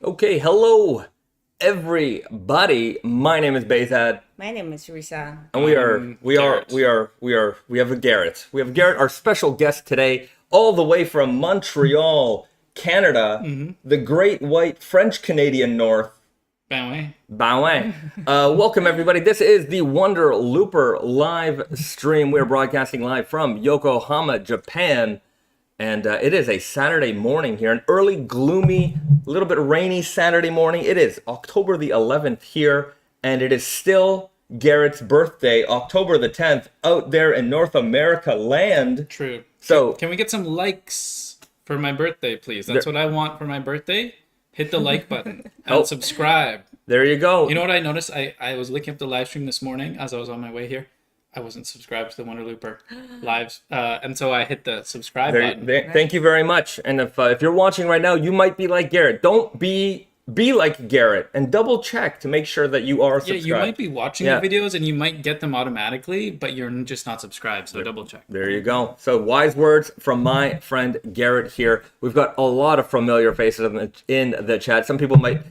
Okay, hello everybody. My name is Bezad, My name is Risa. and we have a Garrett. We have Garrett, our special guest today, all the way from Montreal, Canada, the Great White French Canadian North. Bowie. Bowen. Welcome everybody. This is the Wonder Looper live stream. We're broadcasting live from Yokohama, Japan. And it is a Saturday morning here, an early, gloomy, a little bit rainy Saturday morning. It is October the 11th here, and it is still Garrett's birthday, October the 10th, out there in North America land. True. So, Can we get some likes for my birthday, please? That's what I want for my birthday. Hit the like button and subscribe. there you go. You know what I noticed? I was looking up the live stream this morning as I was on my way here. I wasn't subscribed to the Wonder Looper lives, and so I hit the subscribe button. Thank you very much. And if you're watching right now, you might be like Garrett. Don't be like Garrett, and double check to make sure that you are subscribed. Yeah, you might be watching the videos and you might get them automatically, but you're just not subscribed, so double check. There you go. So wise words from my friend Garrett here. We've got a lot of familiar faces in the chat. Some people might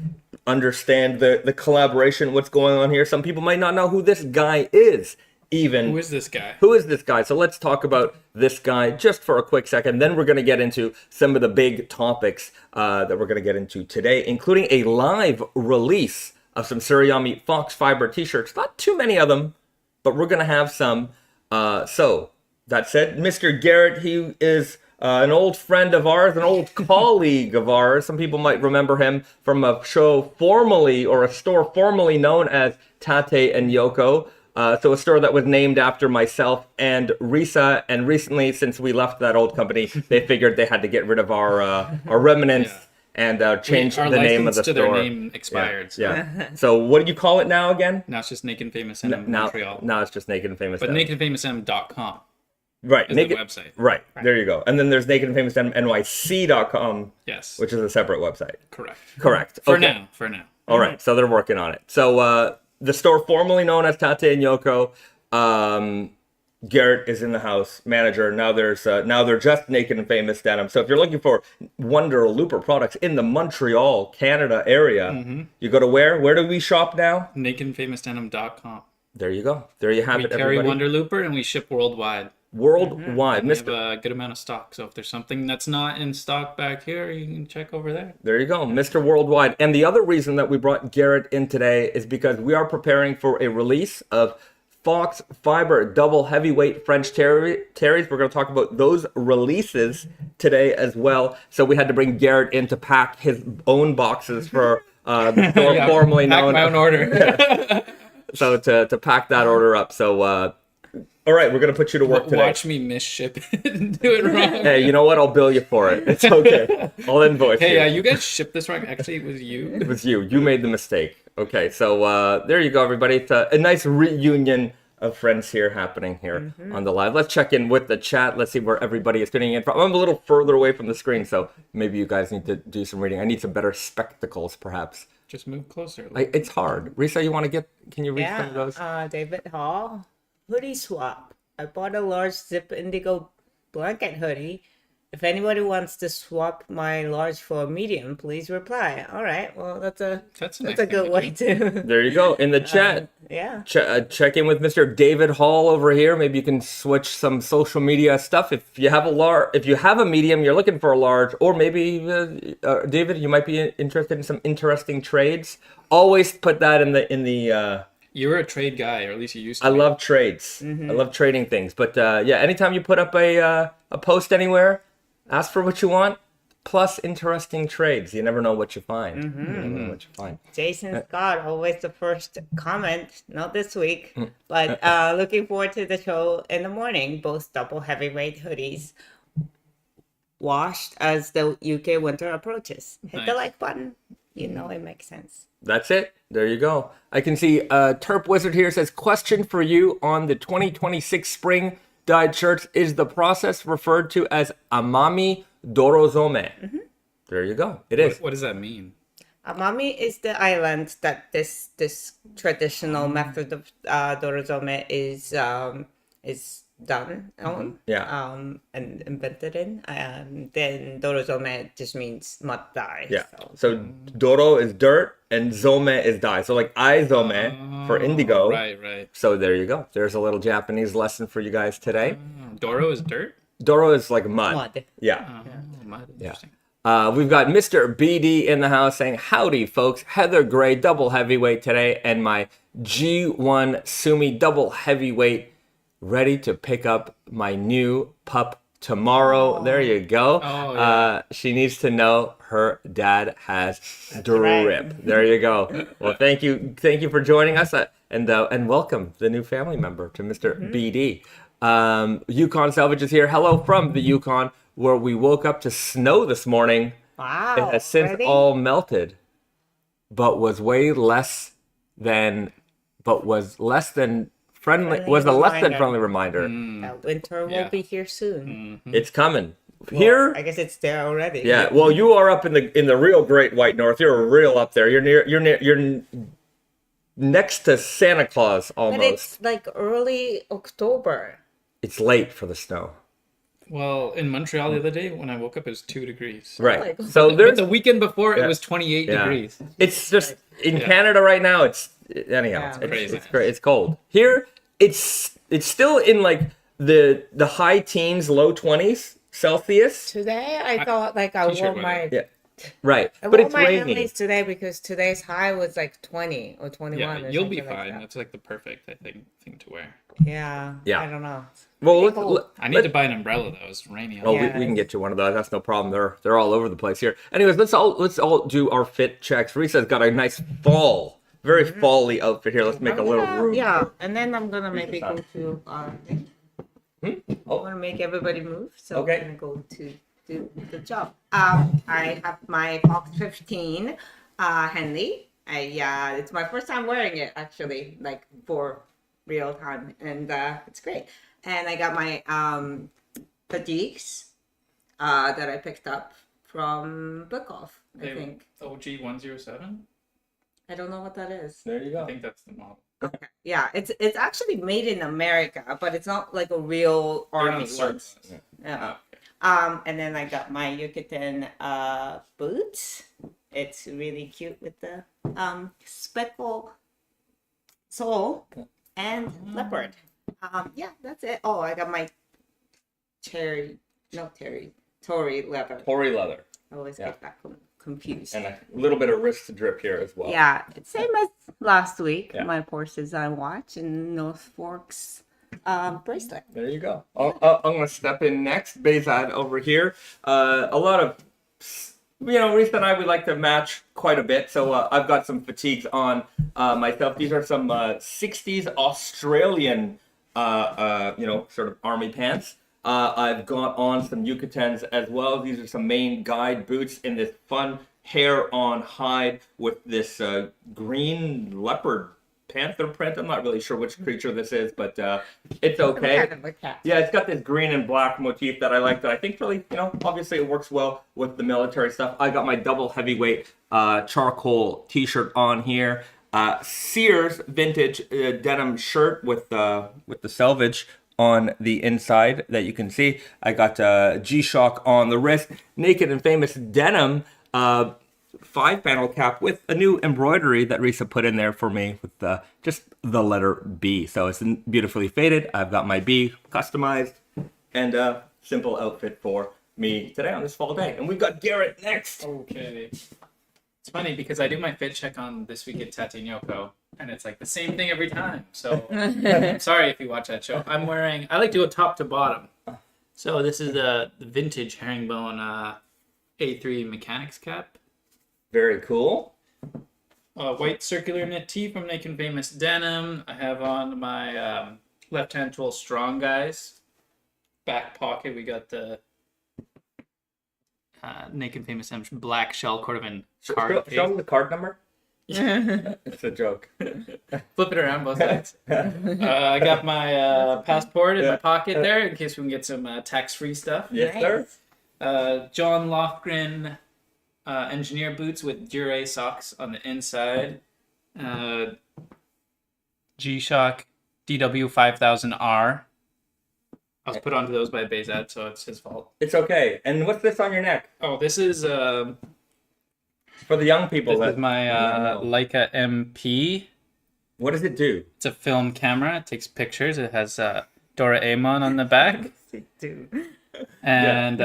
understand the collaboration, what's going on here. Some people might not know who this guy is. Who is this guy? Who is this guy? So let's talk about this guy just for a quick second. Then we're going to get into some of the big topics that we're going to get into today, including a live release of some tsuriami Foxfibre t-shirts. Not too many of them, but we're going to have some. So that said, Mr. Garrett, he is an old friend of ours, an old colleague of ours. Some people might remember him from a show formerly, or a store formerly known as Tate and Yoko. So a store that was named after myself and Risa, and recently, since we left that old company, they figured they had to get rid of our remnants and change the name of the store. Their name expired. Yeah. So what do you call it now again? Now it's just Naked and Famous M Montreal. Now it's just Naked and Famous. But nakedandfamousm.com. Right. Is the website. Right. There you go. And then there's nakedandfamousnyc.com. Yes. Which is a separate website. Correct. For now. All right. So they're working on it. So the store formerly known as Tate and Yoko, Garrett is in the house, manager. Now they're just Naked and Famous Denim. So if you're looking for Wonder Looper products in the Montreal, Canada area, you go to where? Where do we shop now? nakedandfamousdenim.com. There you go. There you have it, everybody. We carry everybody. Wonder Looper and we ship worldwide. Worldwide. We have a good amount of stock. So if there's something that's not in stock back here, you can check over there. There you go, Mr. Worldwide. And the other reason that we brought Garrett in today is because we are preparing for a release of Foxfibre double heavyweight French terries. We're going to talk about those releases today as well. So we had to bring Garrett in to pack his own boxes for the store formerly known. Pack my own order. So to pack that order up. So all right, we're going to put you to work today. Watch me misship it and do it wrong. Hey, you know what? I'll bill you for it. It's okay. I'll invoice you. Hey, you guys shipped this wrong. Actually, it was you. It was you. You made the mistake. Okay, so there you go, everybody. It's a nice reunion of friends here happening here on the live. Let's check in with the chat. Let's see where everybody is tuning in from. I'm a little further away from the screen, so maybe you guys need to do some reading. I need some better spectacles, perhaps. Just move closer. It's hard. Risa, you want to can you read some of those? David Hall. Hoodie swap. I bought a large zip indigo blanket hoodie. If anybody wants to swap my large for a medium, please reply. All right. Well, that's a good way to. There you go. In the chat. Check in with Mr. David Hall over here. Maybe you can switch some social media stuff. If you have a medium, you're looking for a large, or maybe David, you might be interested in some interesting trades. Always put that in the. You're a trade guy, or at least you used to. I love trades. I love trading things. But anytime you put up a post anywhere, ask for what you want, plus interesting trades. You never know what you find. You never know what you find. Jason Scott, always the first comment. Not this week, but looking forward to the show in the morning. Both double heavyweight hoodies washed as the UK winter approaches. Hit the like button. You know it makes sense. That's it. There you go. I can see Terp Wizard here says, question for you on the 2026 spring dyed shirts. Is the process referred to as Amami Dorozome? There you go. It is. What does that mean? Amami is the island that this traditional method of Dorozome is done on, Yeah. and invented in. Then Dorozome just means mud dye. Yeah. So Doro is dirt and Zome is dye. So like Aizome for indigo. Right. So there you go. There's a little Japanese lesson for you guys today. Doro is dirt? Doro is like mud. Mud. Yeah. Oh, mud. Interesting. We've got Mr. BD in the house saying, howdy, folks. Heather Gray, double heavyweight today, and my G1 Sumi double heavyweight ready to pick up my new pup tomorrow. There you go. Oh, yeah. She needs to know her dad has drip. There you go. Well, thank you for joining us, and welcome the new family member to Mr. BD. Yukon Salvage is here. Hello from the Yukon, where we woke up to snow this morning. Wow. It has since already? all melted, but was less than friendly. Was a less than friendly reminder. That winter will be here soon. It's coming Well, here. I guess it's there already. Yeah. Well, you are up in the real Great White North. You're real up there. You're next to Santa Claus almost. But it's like early October. It's late for the snow. Well, in Montreal the other day, when I woke up, it was 2 degrees. Right. God. So But there's the weekend before, it was 28 Yeah. degrees. It's just in Canada right now. It's Yeah. Crazy. It's great. It's cold here. It's still in like the high teens, low 20s Celsius. Today I thought like I T-shirt wore weather. my Yeah, right. I But wore it's my raining. Emily's today because today's high was like 20 or 21. Yeah, or you'll be something like fine. that. That's like the perfect, I think, thing to wear. Yeah. Yeah. I don't know. Well, Pretty cold. I need to buy an umbrella, though. It's rainy. Oh, Yeah. we can get you one of those. That's no problem. They're all over the place here. Anyways, let's all do our fit checks. Risa's got a nice very fall-y outfit here. Let's make a little room. Yeah, and then I'm gonna maybe go to I Oh, want to make everybody move, so Okay. I'm gonna go to do the job. I have my Fox 15 handy. It's my first time wearing it actually, like for real time, and it's great. And I got my fatigues that I picked up from Book Off. I think OG 107? I don't know what that is. there you I go. think that's the model. Okay. Yeah, it's actually made in America, but it's not like a real army one. Yeah. And then I got my Yucatan boots. It's really cute with the speckle sole and leopard. Yeah, that's it. Oh, I got my Tory leather. Tory leather. I always Yeah. get that confused. And a little bit of wrist drip here as well. Yeah, it's same as last week. Yeah. My Porcelain watch and North Fork's bracelet. There you go. I'm going to step in next. Bezad over here. A lot of, Risa and I, we like to match quite a bit. So I've got some fatigues on myself. These are some 60s Australian, sort of army pants. I've got on some Yucatans as well. These are some main guide boots in this fun hair-on hide with this green leopard panther print. I'm not really sure which creature this is, but it's okay. Kind of a cat. Yeah, it's got this green and black motif that I like. That I think really, obviously it works well with the military stuff. I got my double heavyweight charcoal T-shirt on here. Sears vintage denim shirt with the selvage on the inside that you can see. I got G-Shock on the wrist. Naked and Famous denim 5-panel cap with a new embroidery that Risa put in there for me with just the letter B. So it's beautifully faded. I've got my B customized and a simple outfit for me today on this fall day. And we've got Garrett next. Okay. It's funny because I do my fit check on This Week at Tatinyoko, and it's like the same thing every time. So I'm sorry if you watch that show. I like to go top to bottom. So this is the vintage herringbone A3 mechanics cap. Very cool. White circular knit tee from Naked and Famous Denim. I have on my left hand tool Strong Guys. Back pocket, we got the Naked and Famous Denim black shell cordovan card. Show them the card number. It's a joke. Flip it around both sides. I got my passport in my pocket there in case we can get some tax-free stuff. Yes, sir. John Lofgren engineer boots with Dure socks on the inside. G-Shock DW5000R I was put onto those by Bezat, so it's his fault. It's okay. And what's this on your neck? Oh, this is For the young people. this is my Leica MP. What does it do? It's a film camera. It takes pictures. It has Doraemon on the back. And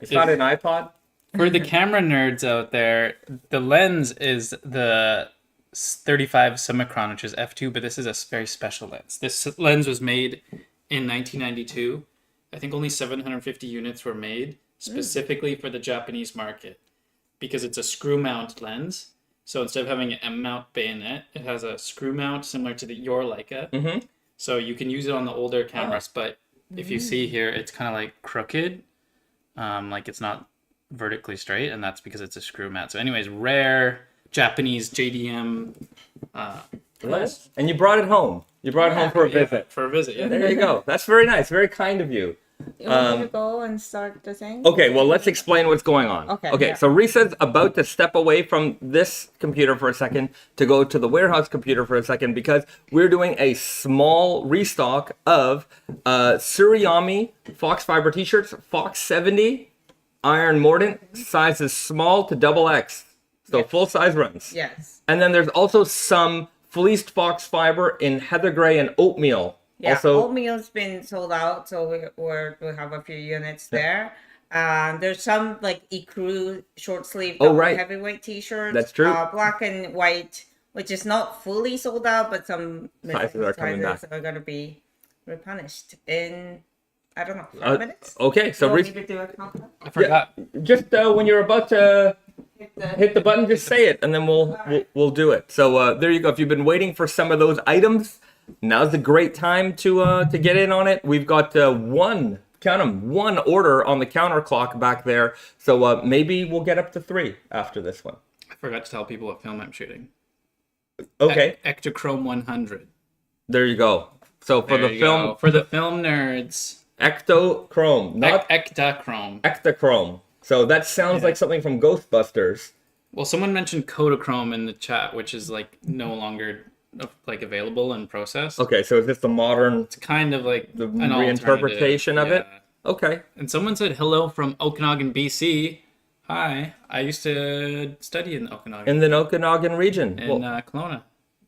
It's not an iPod? for the camera nerds out there, the lens is the 35 Summicron, which is f2, but this is a very special lens. This lens was made in 1992. I think only 750 units were made specifically for the Japanese market because it's a screw mount lens. So instead of having an M mount bayonet, it has a screw mount similar to your Leica. Mm-hmm. So you can use it on the older cameras, but if you see here, it's kind of like crooked, like it's not vertically straight, and that's because it's a screw mount. So anyways, rare Japanese JDM lens. And you brought it home. You brought it home for a visit. For a visit, yeah. There you go. That's very nice. Very kind of you. You want me to go and start the thing? Okay, well, let's explain what's going on. Okay, yeah. So Risa's about to step away from this computer for a second to go to the warehouse computer for a second because we're doing a small restock of tsuriami Foxfibre t-shirts, Fox 70, iron Mordant, sizes small to XX. So full size runs. Yes. And then there's also some fleeced Foxfibre in heather gray and oatmeal. Yeah, Also, oatmeal's been sold out, so we have a few units there. There's some like ecru short sleeve right. heavyweight t-shirts. That's true. Black and white, which is not fully sold out, but some Sizes are coming back. are going to be replenished in, I don't know, 5 minutes. okay, so You want Risa, me to do a countdown? I forgot. just when you're about to hit the button, just say it, and then we'll do it. So there you go. If you've been waiting for some of those items, now's a great time to get in on it. We've got one order on the counter clock back there. So maybe we'll get up to 3 after this one. I forgot to tell people what film I'm shooting. Okay, Ektachrome 100. there you go. So for There the you film, go. For the film nerds, Ectochrome, not Ektachrome. Ectachrome. So that sounds like something from Ghostbusters. Well, someone mentioned Kodachrome in the chat, which is like no longer like available and processed. Okay, so is this the modern It's kind of like the an reinterpretation of it? Yeah. Okay. And someone said hello from Okanagan, BC. Hi, I used to study in Okanagan In the Okanagan region. in Well, Kelowna.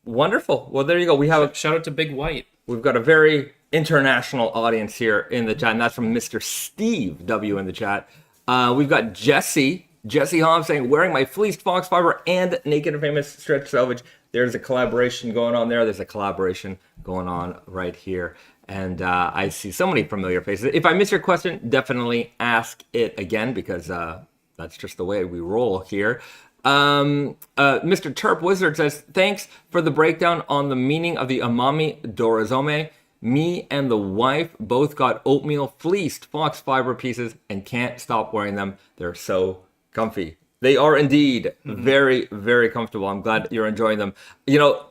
wonderful. Well, there you go. Shout out to Big White. We've got a very international audience here in the chat, and that's from Mr. Steve W in the chat. We've got Jesse Hobbs saying, wearing my fleeced Foxfibre and Naked and Famous stretch selvage. There's a collaboration going on there. There's a collaboration going on right here. And I see so many familiar faces. If I miss your question, definitely ask it again because that's just the way we roll here. Mr. Terp Wizard says, thanks for the breakdown on the meaning of the Amami Dorozome. Me and the wife both got oatmeal fleeced Foxfibre pieces and can't stop wearing them. They're so comfy. They are indeed very, very comfortable. I'm glad you're enjoying them. You know,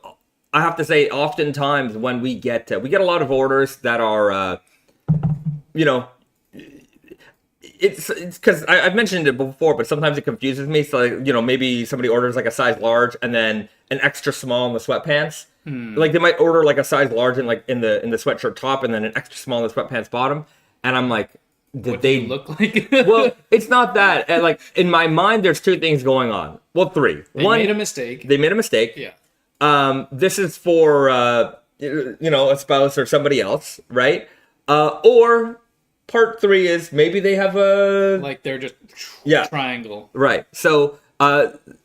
I have to say, oftentimes when we get a lot of orders that are, it's because I've mentioned it before, but sometimes it confuses me. So, maybe somebody orders like a size large and then an extra small in the sweatpants. Like they might order like a size large in the sweatshirt top and then an extra small in the sweatpants bottom. And I'm like, What do you look like? well, it's not that. And like in my mind, there's 2 things going on. Well, 3. They made a mistake. They made a mistake. Yeah. This is for a spouse or somebody else, right? Or part 3 is maybe they have a Like they're just triangle. right. So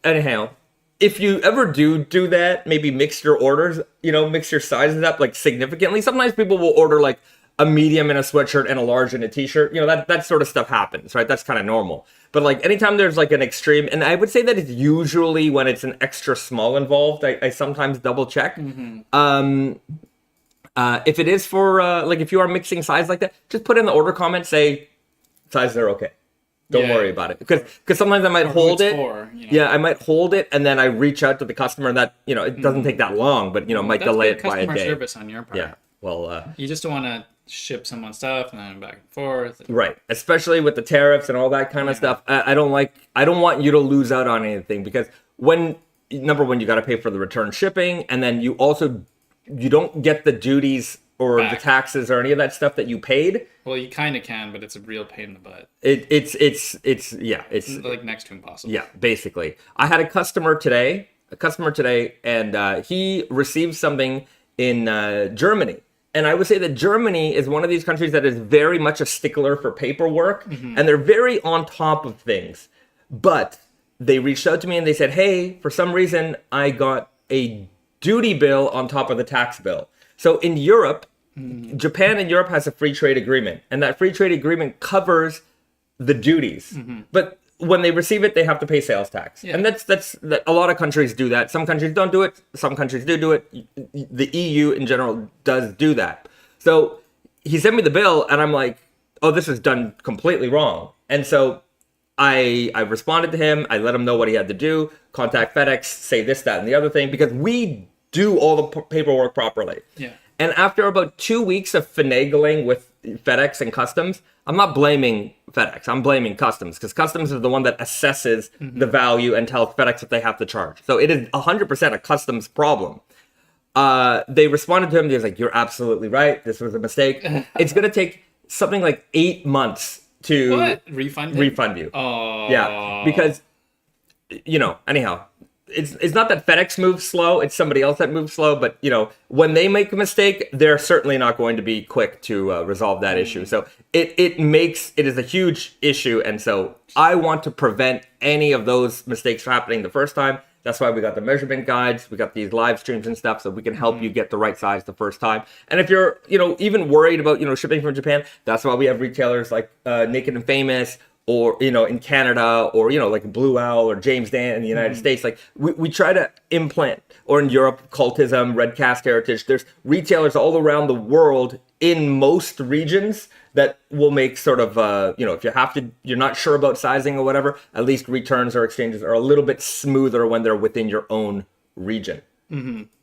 anyhow, if you ever do that, maybe mix your orders, mix your sizes up like significantly. Sometimes people will order like a medium in a sweatshirt and a large in a t-shirt. That sort of stuff happens, right? That's kind of normal. But like anytime there's like an extreme, and I would say that it's usually when it's an extra small involved, I sometimes double check. If it is for if you are mixing size like that, just put in the order comment, say sizes are okay. Don't worry about it, because sometimes I might hold it. Yeah, I might hold it, and then I reach out to the customer, and that it doesn't take that long, but might delay it by a day. Customer service on your part. Yeah, well, you just don't want to ship someone stuff and then back and forth. Right, especially with the tariffs and all that kind of stuff. I don't want you to lose out on anything, because number one, you got to pay for the return shipping, and then you don't get the duties or the back. taxes or any of that stuff that you paid. Well, you kind of can, but it's a real pain in the butt. It's Like next to impossible. yeah, basically. I had a customer today, and he received something in Germany. And I would say that Germany is one of these countries that is very much a stickler for paperwork, and they're very on top of things. But they reached out to me and they said, hey, for some reason, I got a duty bill on top of the tax bill. So in Europe, Japan and Europe has a free trade agreement, and that free trade agreement covers the duties. But when they receive it, they have to pay sales tax. Yeah. And that's a lot of countries do that. Some countries don't do it. Some countries do it. The EU in general does do that. So he sent me the bill and I'm like, oh, this is done completely wrong. And so I responded to him. I let him know what he had to do, contact FedEx, say this, that, and the other thing, because we do all the paperwork properly. Yeah. And after about 2 weeks of finagling with FedEx and customs, I'm not blaming FedEx. I'm blaming customs, because customs is the one that assesses the value and tells FedEx what they have to charge. So it is 100% a customs problem. They responded to him. He was like, you're absolutely right. This was a mistake. It's going to take something like 8 months to refund you. Oh. Yeah, because, anyhow, it's not that FedEx moves slow, it's somebody else that moves slow, but, when they make a mistake, they're certainly not going to be quick to resolve that issue. So it is a huge issue, and so I want to prevent any of those mistakes happening the first time. That's why we got the measurement guides, we got these live streams and stuff, so we can help you get the right size the first time. And if you're, even worried about, shipping from Japan, that's why we have retailers like Naked and Famous, or, in Canada, or, like Blue Owl or James Dan in the United States. Like, we try to implant, or in Europe, Cultism, Red Cask Heritage. There's retailers all around the world in most regions that will make sort of, if you're not sure about sizing or whatever, at least returns or exchanges are a little bit smoother when they're within your own region.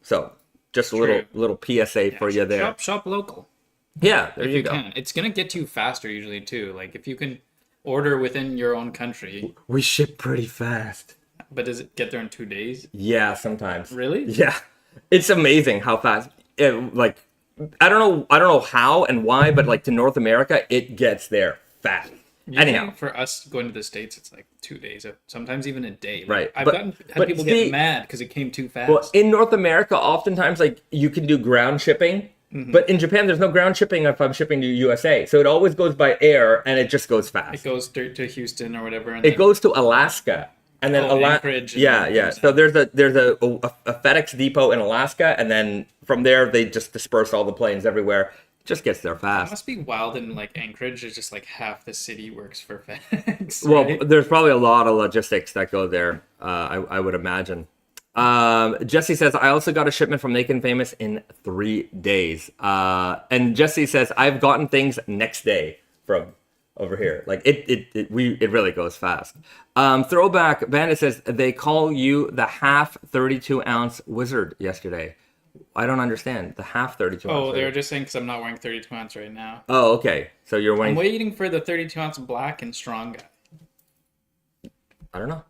So, just a little PSA for you there. Shop local. Yeah, there If you go. can. It's going to get to you faster usually, too. Like, if you can order within your own country. We ship pretty fast. But does it get there in 2 days? Yeah, sometimes. Really? Yeah. It's amazing how fast. I don't know how and why, but like to North America, it gets there fast. Anyhow, for us going to the States, it's like 2 days, sometimes even a day. Like, right. I've But had people get mad because it came too fast. Well, in North America, oftentimes like you can do ground shipping, but in Japan, there's no ground shipping if I'm shipping to USA. So it always goes by air, and it just goes fast. It goes to Houston or whatever. And It goes to Alaska. And then Anchorage. Yeah. So there's a FedEx depot in Alaska, and then from there they just disperse all the planes everywhere. It just gets there It fast. must be wild in like Anchorage. It's just like half the city works for FedEx. Well, right? there's probably a lot of logistics that go there. I would imagine. Jesse says, I also got a shipment from Naked and Famous in 3 days. And Jesse says, I've gotten things next day from over here. Like it really goes fast. Throwback Bandit says they call you the half 32-ounce wizard yesterday. I don't understand the half 32 ounce. Oh, they were just saying because I'm not wearing 32 ounce right now. Oh, okay. So you're wearing. I'm waiting for the 32 ounce black and strong guy. I don't know.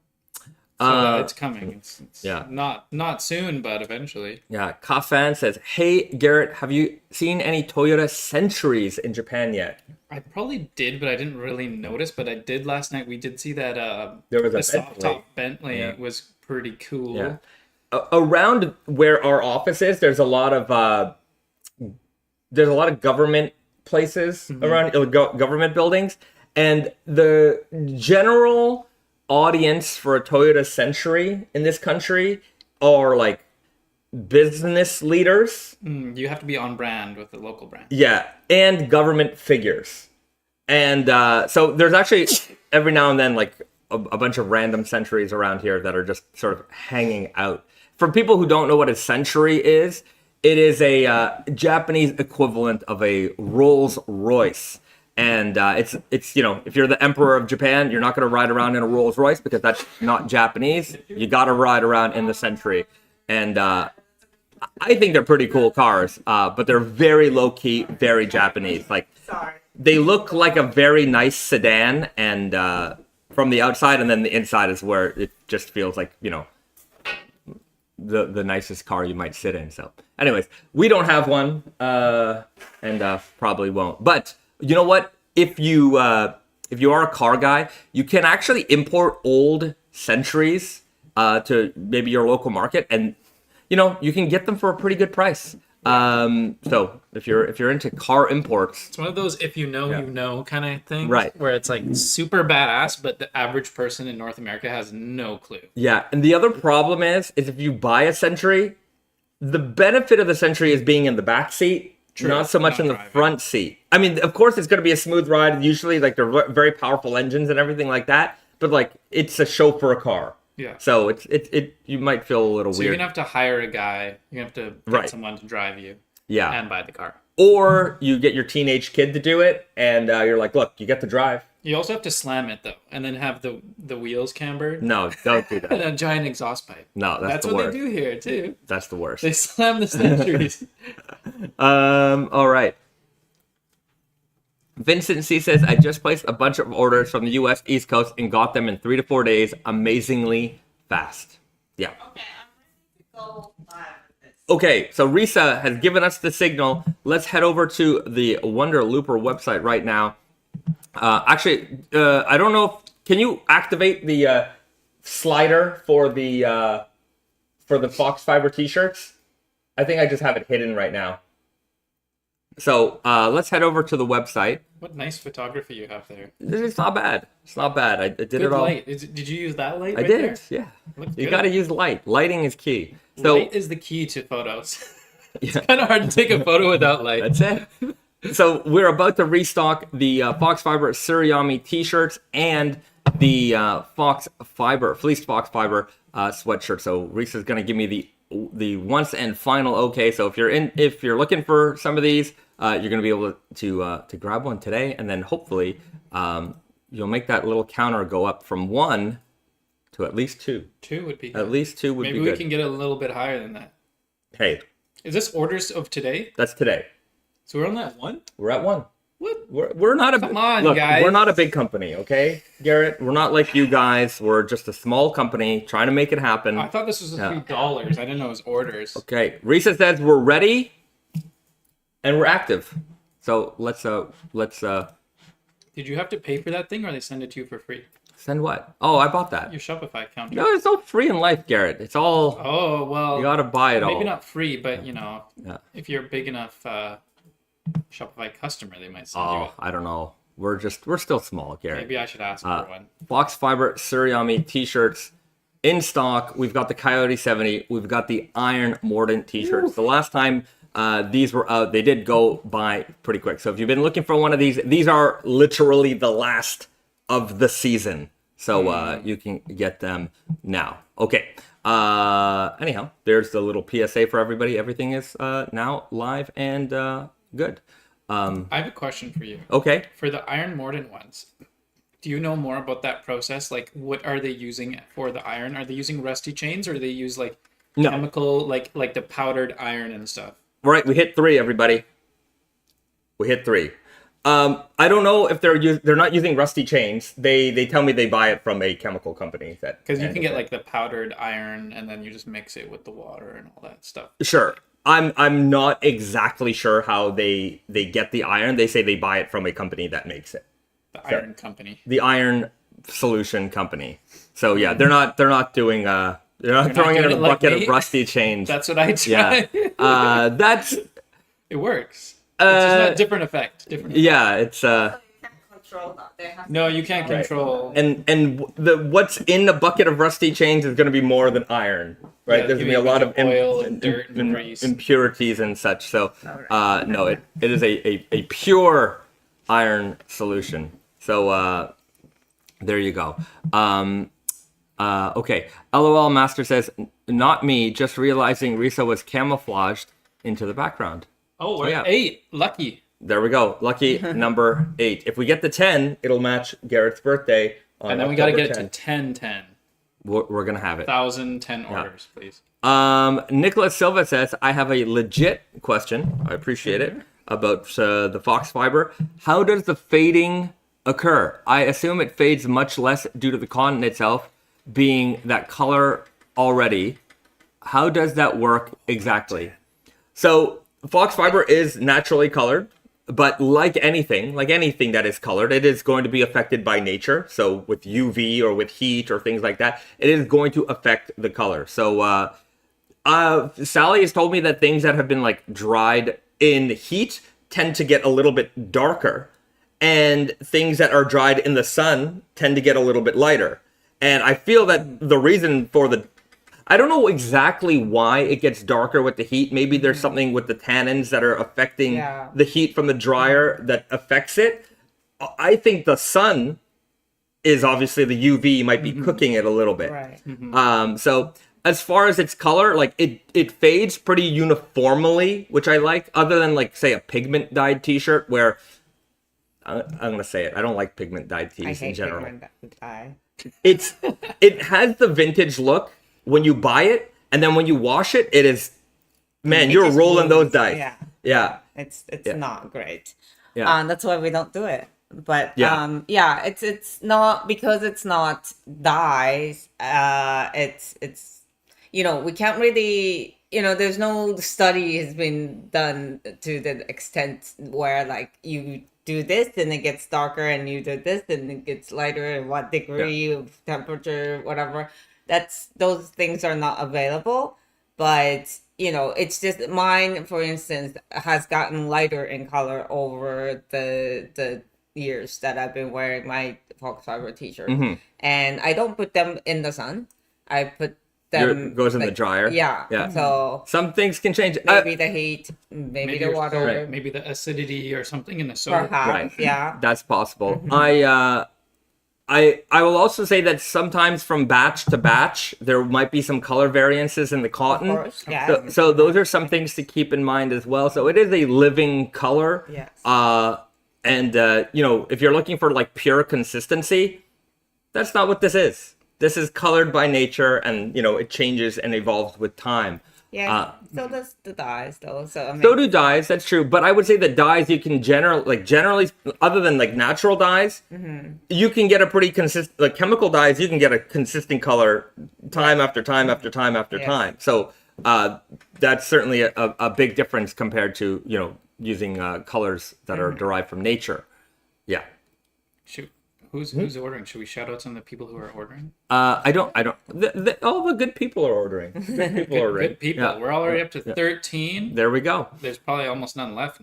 So it's coming. It's yeah. Not soon, but eventually. Yeah. Kafan says, "Hey Garrett, have you seen any Toyota Centuries in Japan yet?" I probably did, but I didn't really notice. But I did last night. We did see that there was the a soft top Bentley was pretty cool. Yeah. Around where our office is, there's a lot of government places around government buildings, and the general audience for a Toyota Century in this country are like business leaders. You have to be on brand with the local brand. Yeah, and government figures. And so there's actually every now and then like a bunch of random Centuries around here that are just sort of hanging out. For people who don't know what a Century is, it is a Japanese equivalent of a Rolls Royce. And it's if you're the emperor of Japan, you're not going to ride around in a Rolls Royce because that's not Japanese. You got to ride around in the Century. And I think they're pretty cool cars, but they're very low key, very Japanese. Like they look like a very nice sedan, and from the outside, and then the inside is where it just feels like the nicest car you might sit in. So, anyways, we don't have one, and probably won't. But you know what? If you are a car guy, you can actually import old Centuries to maybe your local market, and you can get them for a pretty good price. So if you're into car imports, it's one of those if you know kind of things, right? Where it's like super badass, but the average person in North America has no clue. Yeah, and the other problem is if you buy a Century, the benefit of the Century is being in the back seat, not so much in the front seat. I mean, of course, it's going to be a smooth ride. Usually, like they're very powerful engines and everything like that. But like, it's a chauffeur car. Yeah. So it you might feel a little weird. You're gonna have to hire a guy. You're gonna have to get someone to drive you. Yeah. And buy the car. Or you get your teenage kid to do it, and you're like, look, you get to drive. You also have to slam it though, and then have the wheels cambered. No, don't do that. And a giant exhaust pipe. No, that's the what worst. they do here too. That's the worst. They slam the Centuries. All right. Vincent C says, I just placed a bunch of orders from the U.S. East Coast and got them in 3 to 4 days. Amazingly fast. Yeah. Okay, I'm ready to go live with this. Okay, so Risa has given us the signal. Let's head over to the Wonder Looper website right now. Actually, I don't know if... Can you activate the slider for the Foxfibre t-shirts? I think I just have it hidden right now. So let's head over to the website. What nice photography you have there. It's not bad. It's not bad. I did Good it all. light. Did you use that light? I right did. There? Yeah. Looks You good. got to use light. Lighting is key. So Light is the key to photos. It's yeah, kind of hard to take a photo without light. that's it. So we're about to restock the Foxfibre tsuriami t-shirts and the Foxfibre fleeced Foxfibre sweatshirt. So Risa's gonna give me the once and final okay. So if you're looking for some of these, you're gonna be able to grab one today, and then hopefully you'll make that little counter go up from 1 to at least 2. 2 would be good. At least 2 would be good. Maybe we can get a little bit higher than that. Hey, Is this orders of today? that's today. So we're on that 1? We're at 1. What? We're not a Come on, look, guys. We're not a big company, okay, Garrett. We're not like you guys. We're just a small company trying to make it happen. I thought this was $3. I didn't know it was orders. Okay, Risa says we're ready and we're active. So let's Did you have to pay for that thing, or they send it to you for free? send what? Oh, I bought that. Your Shopify account. No, it's all free in life, Garrett. It's all Oh well. you gotta buy it all. Maybe not free, but Yeah. if you're a big enough Shopify customer, they might send you Oh, it. I don't know. We're still small, Garrett. Maybe I should ask for one. Foxfibre tsuriami t-shirts in stock. We've got the Coyote 70. We've got the Iron Mordant t-shirts. The last time these were out, they did go by pretty quick. So if you've been looking for one of these are literally the last of the season. So you can get them now. Okay. Anyhow, there's the little PSA for everybody. Everything is now live and good. I have a question for you. Okay. For the Iron Mordant ones, do you know more about that process? Like, what are they using for the iron? Are they using rusty chains, or do they use like No. chemical, like the powdered iron and stuff? All right, we hit 3, everybody. We hit 3. I don't know if they're not using rusty chains. They tell me they buy it from a chemical company that Because you can get like the powdered iron, and then you just mix it with the water and all that stuff. Sure. I'm not exactly sure how they get the iron. They say they buy it from a company that makes it. The iron company. The Iron Solution Company. So yeah, they're not doing they're not throwing it in a doing it like bucket me. of rusty chains. That's what I try. Yeah. That's It works. It's just a different effect. yeah, it's So you can't control that. They have No, you can't control. and what's in the bucket of rusty chains is going to be more than iron, right? Yeah, There's give going to be you a lot of oil and dirt and grease. impurities and such. So no, it is a pure iron solution. So there you go. Okay. LOL Master says, not me, just realizing Risa was camouflaged into the background. Oh, we're yeah. at 8. Lucky. There we go. Lucky number 8. If we get the 10, it'll match Garrett's birthday. On And then we got to October get it 10. to 10. We're going to have it. 1,010 orders, please. Nicholas Silva says, I have a legit question. I appreciate it. About the Foxfibre. How does the fading occur? I assume it fades much less due to the cotton itself being that color already. How does that work exactly? So Foxfibre is naturally colored, but like anything that is colored, it is going to be affected by nature. So with UV or with heat or things like that, it is going to affect the color. So Sally has told me that things that have been like dried in heat tend to get a little bit darker, and things that are dried in the sun tend to get a little bit lighter. And I feel that the reason for I don't know exactly why it gets darker with the heat. Maybe there's something with the tannins that are affecting the heat from the dryer that affects it. I think the sun is obviously the UV might be cooking it a little bit. Right. So as far as its color, like it fades pretty uniformly, which I like, other than like say a pigment dyed t-shirt where I'm gonna say it. I don't like pigment dyed tees in general. Dye. It has the vintage look when you buy it, and then when you wash it, it is, man, you're rolling those dice. Yeah. Yeah. It's not great. Yeah. That's why we don't do it. But Yeah. it's not because it's not dyes. It's we can't really there's no study has been done to the extent where like you do this and it gets darker and you do this and it gets lighter and what degree of temperature, whatever. Those things are not available. But it's just mine, for instance, has gotten lighter in color over the years that I've been wearing my Foxfibre t-shirt. And I don't put them in the sun. I put them goes in the dryer. Yeah. So some things can change. maybe the heat, maybe the water, right. Maybe the acidity or something in the soda. perhaps. Right. Yeah. That's possible. I will also say that sometimes from batch to batch, there might be some color variances in the cotton. Of course, yeah. So those are some things to keep in mind as well. So it is a living color. Yes. And if you're looking for like pure consistency, that's not what this is. This is colored by nature, and it changes and evolves with time. Yeah. So does the dyes, though. So So do dyes. That's true. But I would say that dyes you can generally, other than like natural dyes, you can get a pretty consistent. Like chemical dyes, you can get a consistent color time after time after time after time. So that's certainly a big difference compared to using colors that are derived from nature. Yeah. Shoot. Who's ordering? Should we shout out some of the people who are ordering? I don't. All the good people are ordering. Good people are ordering. Good people. Yeah. We're already up to 13. There we go. There's probably almost none left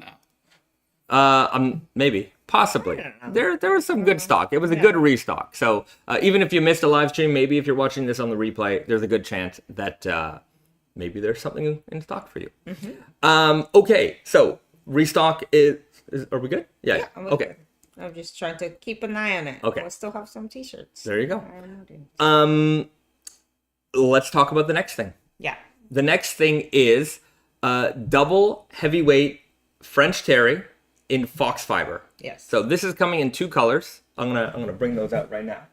now. Maybe, possibly. There was some good stock. It was a good restock. So even if you missed a live stream, maybe if you're watching this on the replay, there's a good chance that maybe there's something in stock for you. Okay, so restock is. Are we good? Yeah. Okay. Good. I'm just trying to keep an eye on it. Okay. We'll still have some t-shirts. There you go. Let's talk about the next thing. Yeah. The next thing is double heavyweight French terry in Foxfibre. Yes. So this is coming in two colors. I'm gonna bring those out right now.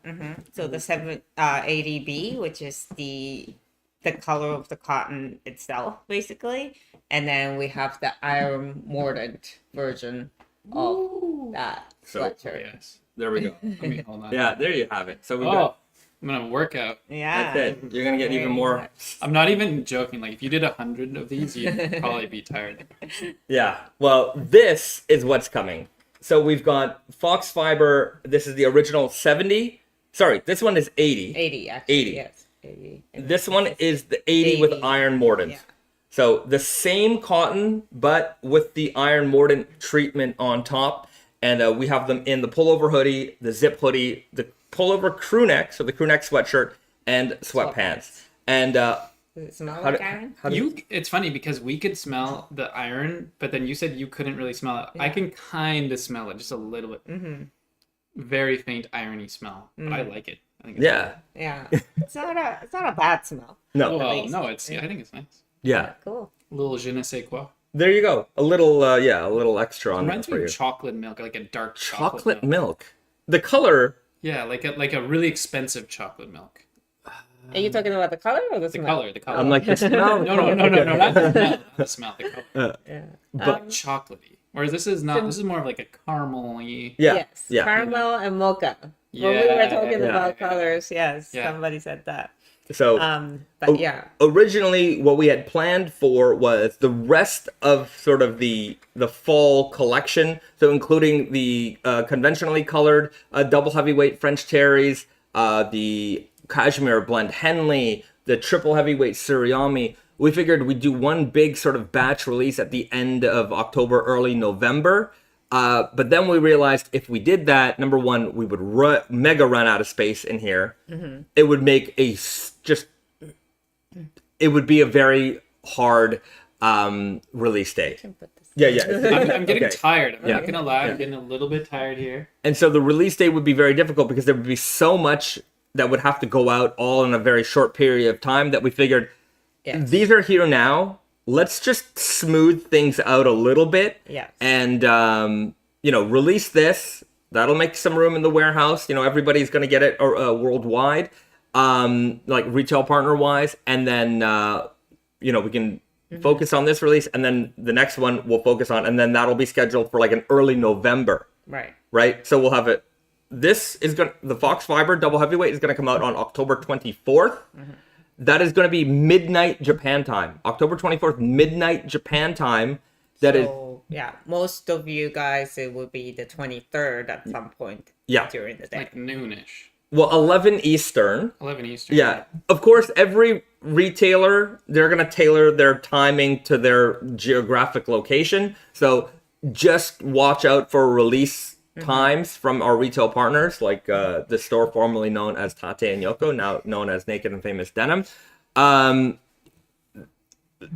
So the 780B, which is the color of the cotton itself, basically, and then we have the iron mordant version of that sweatshirt. Yes. There we go. Let me hold on. Yeah, there you have it. So we got. I'm gonna work out. Yeah. That's it. You're gonna get even more. I'm not even joking. Like if you did 100 of these, you'd probably be tired. Yeah. Well, this is what's coming. So we've got Foxfibre. This is the original 70. Sorry, this one is 80. 80, actually. 80. Yes. 80. And This one is the 80 with 80. iron mordant. Yeah. So the same cotton, but with the iron mordant treatment on top. And we have them in the pullover hoodie, the zip hoodie, the pullover crew neck, so the crew neck sweatshirt, and sweatpants. And Does it smell like iron? It's funny because we could smell the iron, but then you said you couldn't really smell it. Yeah. I can kind of smell it, just a little bit. Very faint irony smell, but I like it. I think it's yeah. Yeah. It's not a bad smell. No. Well, no, I think it's nice. Yeah. Cool. A little je ne sais quoi. There you go. A little, a little extra on that Reminds for me you. of chocolate milk, like a dark Chocolate milk. The color. Yeah, like a really expensive chocolate milk. Are you talking about the color or the The smell? color, the color. I'm like, the smell. no, not the smell. Not the smell, the color. Yeah. But chocolatey. Whereas this is not. This is more of like a caramel-y. Yeah. Yes. Yeah. Caramel and mocha. When we Yeah, were talking yeah, about yeah. colors, yes, Yeah. somebody said that. So But yeah. originally what we had planned for was the rest of sort of the fall collection, so including the conventionally colored double heavyweight French terries, the cashmere blend Henley, the triple heavyweight tsuriami. We figured we'd do one big sort of batch release at the end of October, early November. But then we realized if we did that, number one, we would mega run out of space in here. It would make it would be a very hard release day. Yeah. I'm getting tired. I'm not gonna lie. I'm getting a little bit tired here. And so the release date would be very difficult because there would be so much that would have to go out all in a very short period of time that we figured these are here now. Let's just smooth things out a little bit. Yes. And, release this. That'll make some room in the warehouse. Everybody's going to get it worldwide, like retail partner wise. And then, we can focus on this release. And then the next one we'll focus on. And then that'll be scheduled for like an early November. Right. So we'll have it. The Foxfibre double heavyweight is going to come out on October 24th. That is going to be midnight Japan time. October 24th, midnight Japan time. Most of you guys, it will be the 23rd at some point during the day. Like noonish. Well, 11 Eastern. 11 Eastern. Yeah. Of course, every retailer, they're going to tailor their timing to their geographic location. So just watch out for release times from our retail partners, like the store formerly known as Tate and Yoko, now known as Naked and Famous Denim.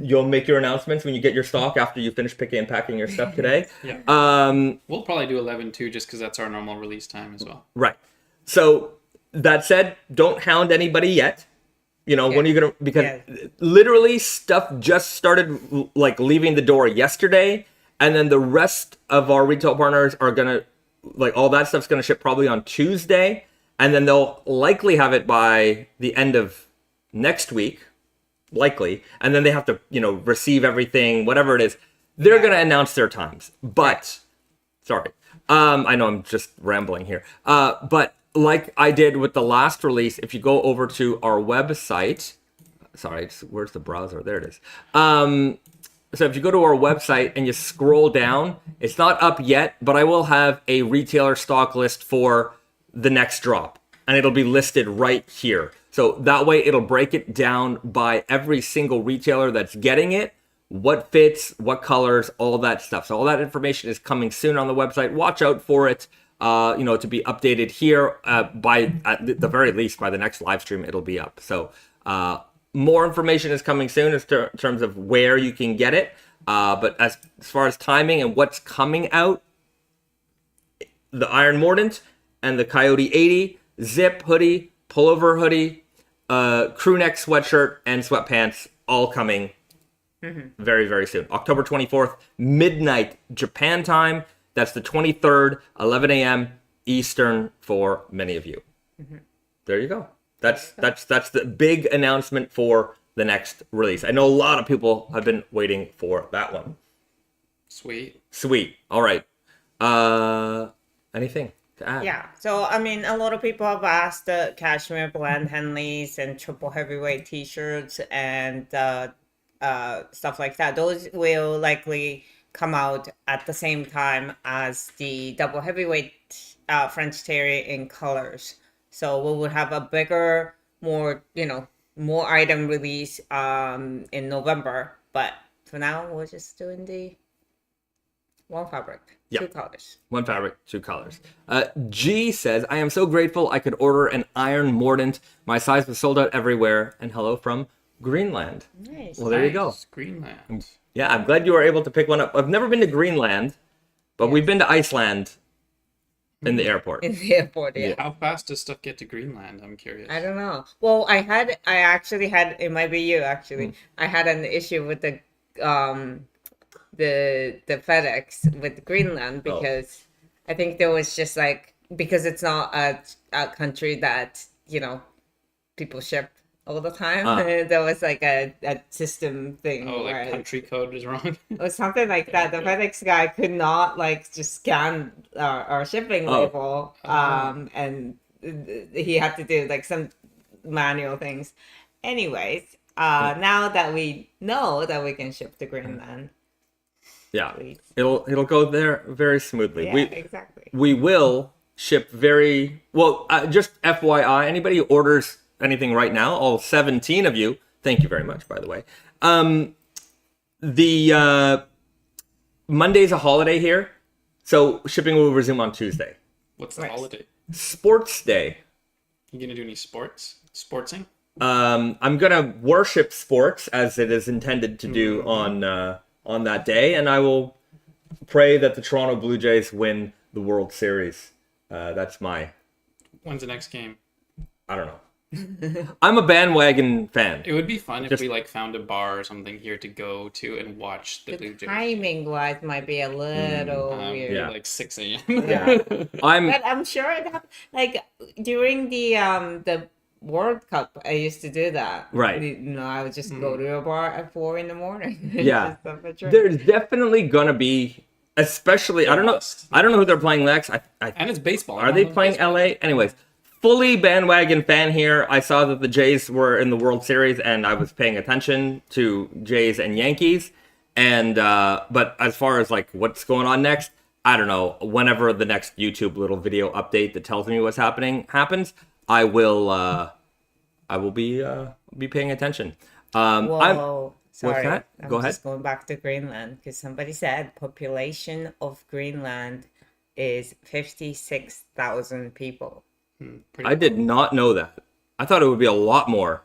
You'll make your announcements when you get your stock after you finish picking and packing your stuff today. We'll probably do 11 too, just because that's our normal release time as well. Right. So that said, don't hound anybody yet. When are you gonna? Because literally stuff just started like leaving the door yesterday, and then the rest of our retail partners are gonna. Like all that stuff's going to ship probably on Tuesday, and then they'll likely have it by the end of next week, likely. And then they have to, receive everything, whatever it is. They're going to announce their times. But, sorry, I know I'm just rambling here. But like I did with the last release, if you go over to our website, where's the browser? There it is. So if you go to our website and you scroll down, it's not up yet, but I will have a retailer stock list for the next drop. And it'll be listed right here. So that way it'll break it down by every single retailer that's getting it, what fits, what colors, all that stuff. So all that information is coming soon on the website. Watch out for it, to be updated here. By at the very least, by the next live stream, it'll be up. So more information is coming soon in terms of where you can get it. But as far as timing and what's coming out, the Iron Mordant and the Coyote 80, zip hoodie, pullover hoodie, crew neck sweatshirt, and sweatpants all coming very, very soon. October 24th, midnight Japan time. That's the 23rd, 11 a.m. Eastern for many of you. There you go. That's the big announcement for the next release. I know a lot of people have been waiting for that one. Sweet. All right. Anything to add? Yeah. So, I mean, a lot of people have asked the cashmere blend Henleys and triple heavyweight t-shirts and stuff like that. Those will likely come out at the same time as the double heavyweight French terry in colors. So we would have a bigger, more item release in November. But for now, we're just doing the one fabric, two colors. One fabric, two colors. G says, I am so grateful I could order an Iron Mordant. My size was sold out everywhere. And hello from Greenland. Nice. Well, there you go. Greenland. Yeah, I'm glad you were able to pick one up. I've never been to Greenland, but we've been to Iceland. In the airport. Yeah. How fast does stuff get to Greenland? I'm curious. I don't know. Well, I actually had, it might be you actually. I had an issue with the FedEx with Greenland because I think there was just like, because it's not a country that, people ship all the time. There was like a system thing. Oh, like country code is wrong? Or something like that. The FedEx guy could not like just scan our shipping label. And he had to do like some manual things. Anyways, now that we know that we can ship to Greenland, Yeah, please. it'll go there very smoothly. Yeah, exactly. We will ship very well. Just FYI, anybody who orders anything right now, all 17 of you, thank you very much, by the way. The Monday's a holiday here, so shipping will resume on Tuesday. What's the Nice. holiday? Sports Day. You gonna do any sportsing? I'm gonna worship sports as it is intended to do on that day, and I will pray that the Toronto Blue Jays win the World Series. That's my. When's the next game? I don't know. I'm a bandwagon fan. It would be fun if Just- we like found a bar or something here to go to and watch the Blue The Jays. timing wise might be a little weird. yeah. Like 6 a.m. Yeah, But I'm sure it happened. Like during the World Cup, I used to do that. Right. You know, I would just go to a bar at 4 a.m. Yeah. Just have a drink. there's definitely gonna be, especially I don't know who they're playing next. And it's baseball. Are they playing LA? Anyways, fully bandwagon fan here. I saw that the Jays were in the World Series, and I was paying attention to Jays and Yankees. And but as far as like what's going on next, I don't know. Whenever the next YouTube little video update that tells me what's happening happens, I will be paying attention. Whoa. Sorry. that? I'm Go ahead. just going back to Greenland because somebody said population of Greenland is 56,000 people. I did not know that. I thought it would be a lot more.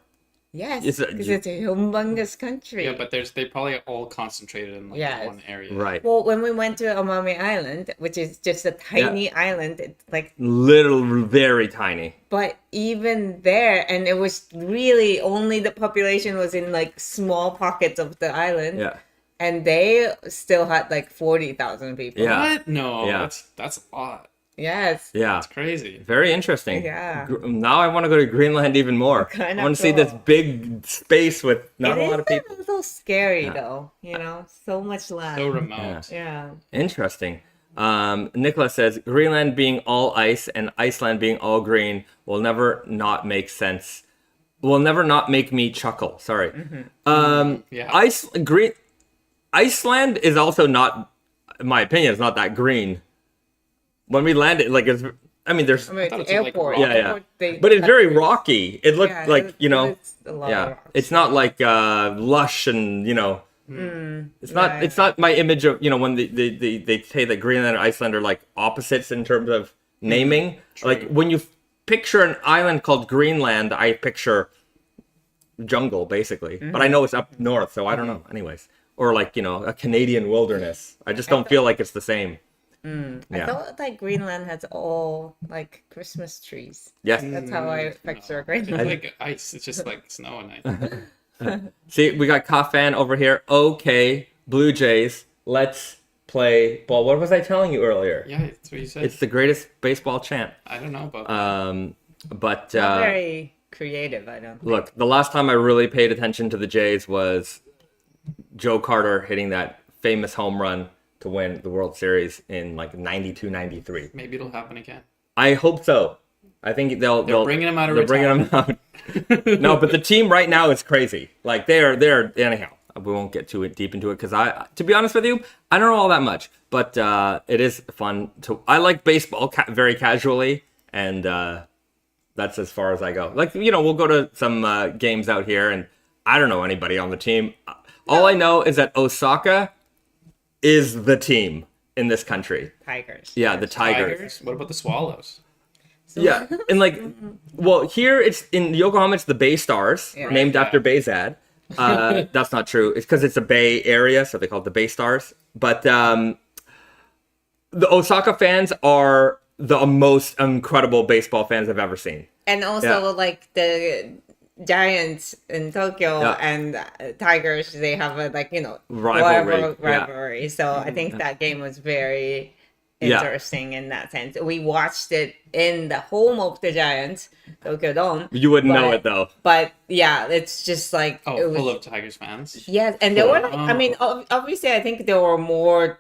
Yes, Is it- because it's a humongous country. Yeah, but they probably all concentrated in like Yes. one area. Right. Well, when we went to Amami Island, which is just a tiny island, it's like, Little, very tiny. but even there, and it was really only the population was in like small pockets of the island, Yeah. and they still had like 40,000 people. Yeah. What? No, Yeah. that's a lot. Yes. Yeah. That's crazy. Very interesting. Yeah. Now I want to go to Greenland even more. Kinda I want to see cool. this big space with not It a lot of is people. a little scary though, you know, so much land. So remote. Yeah. Interesting. Nicholas says Greenland being all ice and Iceland being all green will never not make sense. Will never not make me chuckle. Sorry. Yeah. Iceland is also not, in my opinion, is not that green. When we landed, like there's I mean, thought it's it was, like, airport. rock. Yeah, yeah. Airport, but it's very rocky. It looked Yeah, like, you know, it's a lot of yeah. rocks. It's not like lush and, you know, it's not yeah. it's not my image of, you know, when they say that Greenland and Iceland are like opposites in terms of naming. Like when you picture an island called Greenland, I picture jungle basically. But I know it's up north, so I don't know. Anyways, or like, you know, a Canadian wilderness. I just don't feel like it's the same. I Yeah. thought like Greenland has all like Christmas trees. Yes. That's how I picture It's Greenland. like ice. It's just like snow and ice. See, we got Kafan over here. Okay, Blue Jays, let's play ball. What was I telling you earlier? Yeah, that's what you said. It's the greatest baseball chant. I don't know about But Not very creative, I don't think. look, the last time I really paid attention to the Jays was Joe Carter hitting that famous home run to win the World Series in like 92, 93. maybe it'll happen again. I hope so. I think they'll bringing him out of They're bringing him out. No, but the team right now is crazy. Like they're anyhow. We won't get too deep into it because to be honest with you, I don't know all that much. But it is fun to. I like baseball very casually, and that's as far as I go. Like, you know, we'll go to some games out here, and I don't know anybody on the team. All I know is that Osaka is the team in this country. Tigers. Yeah, the Tigers. What about the Swallows? Yeah, and like, well, here it's in Yokohama. It's the Bay Stars, Yeah. named Right, after yeah. Bayzad. That's not true. It's because it's a Bay area, so they call it the Bay Stars. But the Osaka fans are the most incredible baseball fans I've ever seen. And also Yeah. like the Giants in Tokyo Yeah. and Tigers, they have a like, you know, Rivalry, yeah. rivalry. So I think that game was very Yeah. interesting in that sense. We watched it in the home of the Giants, Tokyo Dome. You wouldn't know But- it though. But yeah, it's just like Oh, it was, full of Tigers fans. yes, and there were like, I mean, obviously, I think there were more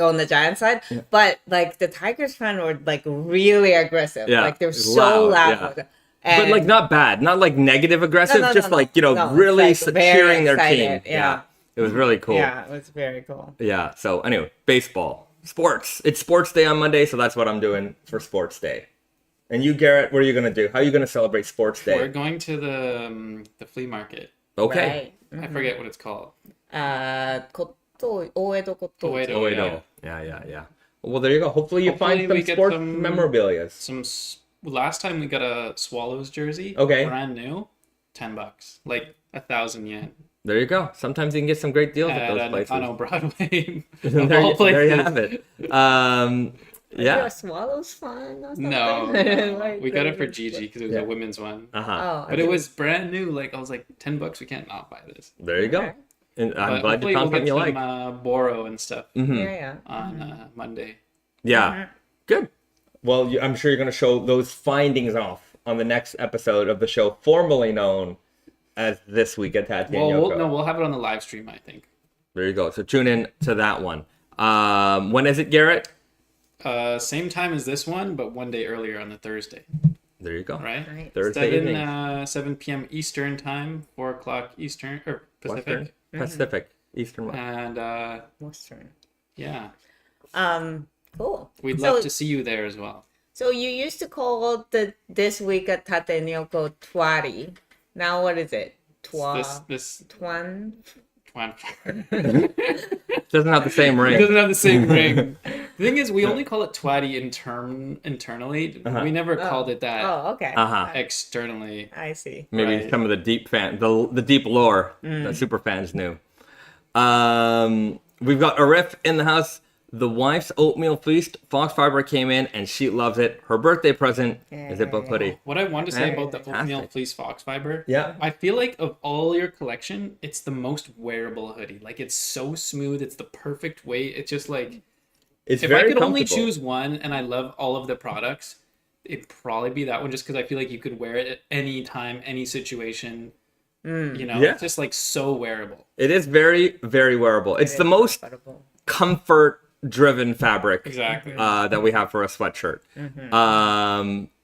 on the Giants side, but like the Tigers fan were like really aggressive. Yeah, Like they're it's so loud, loud. But like not bad, not like negative aggressive, just like, you know, No, really it's like very cheering their excited, team. yeah. It was really cool. Yeah, it was very cool. Yeah. So anyway, baseball, sports. It's sports day on Monday, so that's what I'm doing for sports day. And you, Garrett, what are you gonna do? How are you gonna celebrate sports day? We're going to the flea market. Okay. Right. I forget what it's called. Oedo Koto. Oedo. Oh, wait, no. Yeah. Well, there you go. Hopefully you Hopefully find we some get sports some- memorabilia. Last time we got a Swallows jersey. Okay. Brand new, $10, like 1,000 yen. There you go. Sometimes you can get some great deals at those At places. on Broadway. there, Of all there you places. have it. Are you Yeah. a Swallows fan or something? No, Like, we got it for Gigi because it was Yeah. a women's one. Uh-huh. Oh, But it was brand new. Like I was like, $10. We can't not buy this. There you go. Okay. And I'm But glad hopefully you found we'll something get you some like. Boro and stuff Mhm. Yeah. on Monday. Yeah. Good. Well, I'm sure you're going to show those findings off on the next episode of the show formerly known as This Week at Tati and Well, Yoko. we'll have it on the live stream, I think. There you go. So tune in to that one. When is it, Garrett? Same time as this one, but one day earlier on the Thursday, There you go. right? Right. Thursday evening. 7 p.m. Eastern time, 4 o'clock Eastern or Pacific, Western? Pacific. Eastern. and Western. yeah, Cool. we'd So- love to see you there as well. So you used to call this week at Tate and Yoko Twari. Now what is it? This Twan? it Doesn't have the same ring. doesn't have the same ring. The thing is, we only call it twatty internally. Uh-huh. We never called it that Oh, okay. Uh-huh. externally. I see. Maybe Right. some of the deep the deep lore that super fans knew. We've got Arif in the house. The wife's oatmeal feast. Foxfibre came in and she loves it. Her birthday present is a book hoodie. What I want to say about the Fantastic. oatmeal fleece Foxfibre, Yeah. I feel like of all your collection, it's the most wearable hoodie. Like it's so smooth, it's the perfect weight. It's just like It's if I very could only comfortable. choose one, and I love all of the products, it'd probably be that one. Just because I feel like you could wear it at any time, any situation. You know, Yeah. it's just like so wearable. It is very, very wearable. It's the most Comfortable. comfort-driven fabric Exactly. that we have for a sweatshirt.